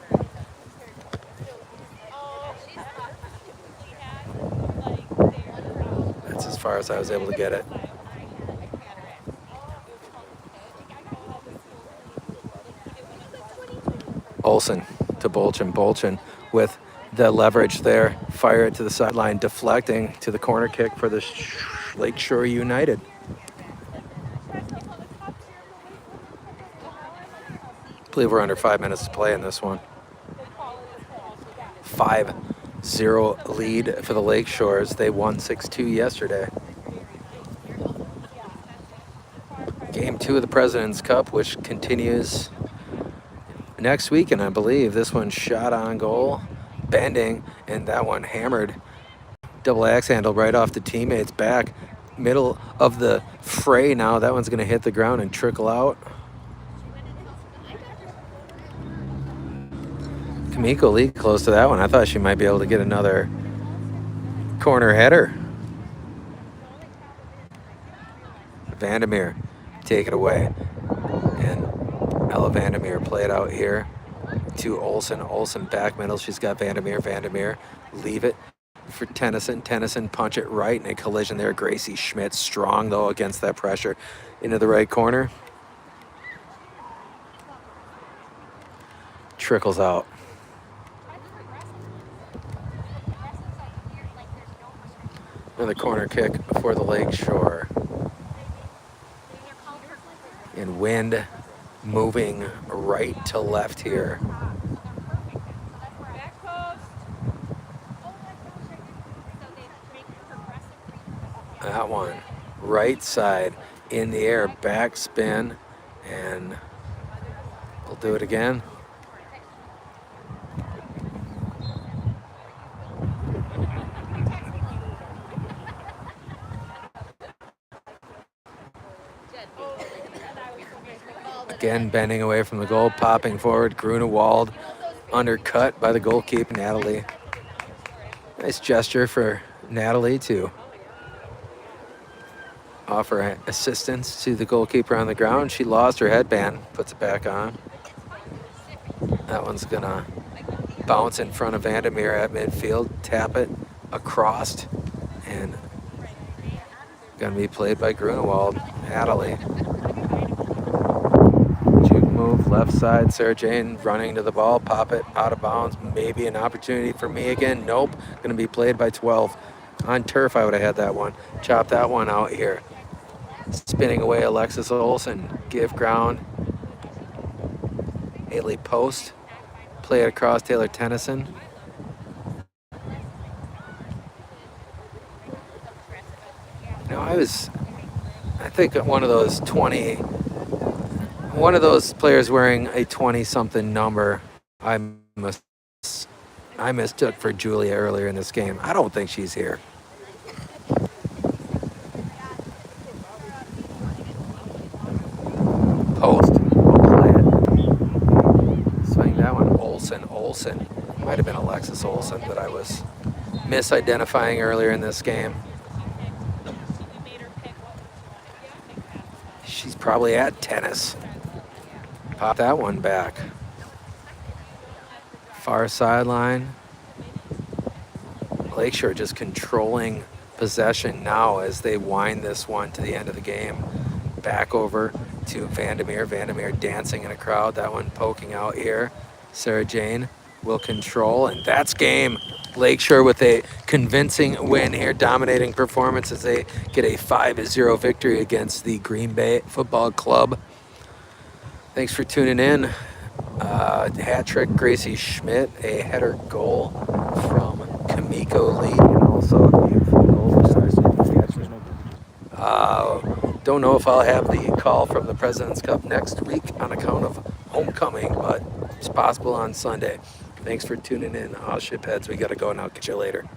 Speaker 1: That's as far as I was able to get it. Olsen to Bolchin. Bolchin with the leverage there. Fire it to the sideline, deflecting to the corner kick for the Lakeshore United. I believe we're under 5 minutes to play in this one. 5-0 lead for the Lakeshores. They won 6-2 yesterday. Game 2 of the President's Cup, which continues next weekend, I believe. This one shot on goal, bending, and that one hammered. Double axe handle right off the teammate's back. Middle of the fray now. That one's going to hit the ground and trickle out. Kamiko Lee close to that one. I thought she might be able to get another corner header. Vandermeer take it away. And Ella Vandermeer played out here to Olsen. Olsen back middle. She's got Vandermeer. Vandermeer leave it for Tennyson. Tennyson punch it right in a collision there. Gracie Schmidt strong though against that pressure into the right corner. Trickles out. Another corner kick for the Lakeshore. And wind moving right to left here. That one, right side in the air, back spin, and we'll do it again. Again, bending away from the goal, popping forward. Grunewald undercut by the goalkeeper, Natalie. Nice gesture for Natalie to offer assistance to the goalkeeper on the ground. She lost her headband, puts it back on. That one's gonna bounce in front of Vandermeer at midfield, tap it across, and gonna be played by Grunewald, Natalie. Move left side, Sarah Jane running to the ball, pop it out of bounds. Maybe an opportunity for me again. Nope, gonna be played by 12. On turf, I would have had that one. Chop that one out here. Spinning away, Alexis Olsen. Give ground. Haley Post. Play it across, Taylor Tennyson. I think one of those players wearing a 20-something number, I mistook for Julia earlier in this game. I don't think she's here. Post. Play it. Swing that one. Olsen. Might have been Alexis Olsen that I was misidentifying earlier in this game. She's probably at tennis. Pop that one back. Far sideline. Lakeshore just controlling possession now as they wind this one to the end of the game. Back over to Vandermeer. Vandermeer dancing in a crowd. That one poking out here. Sarah Jane will control, and that's game. Lakeshore with a convincing win here, dominating performance as they get a 5-0 victory against the Green Bay Football Club. Thanks for tuning in. Hat trick, Gracie Schmidt, a header goal from Kamiko Lee, and also a beautiful goal. Don't know if I'll have the call from the President's Cup next week on account of homecoming, but it's possible on Sunday. Thanks for tuning in. Oh, shipheads, we got to go now. Catch you later.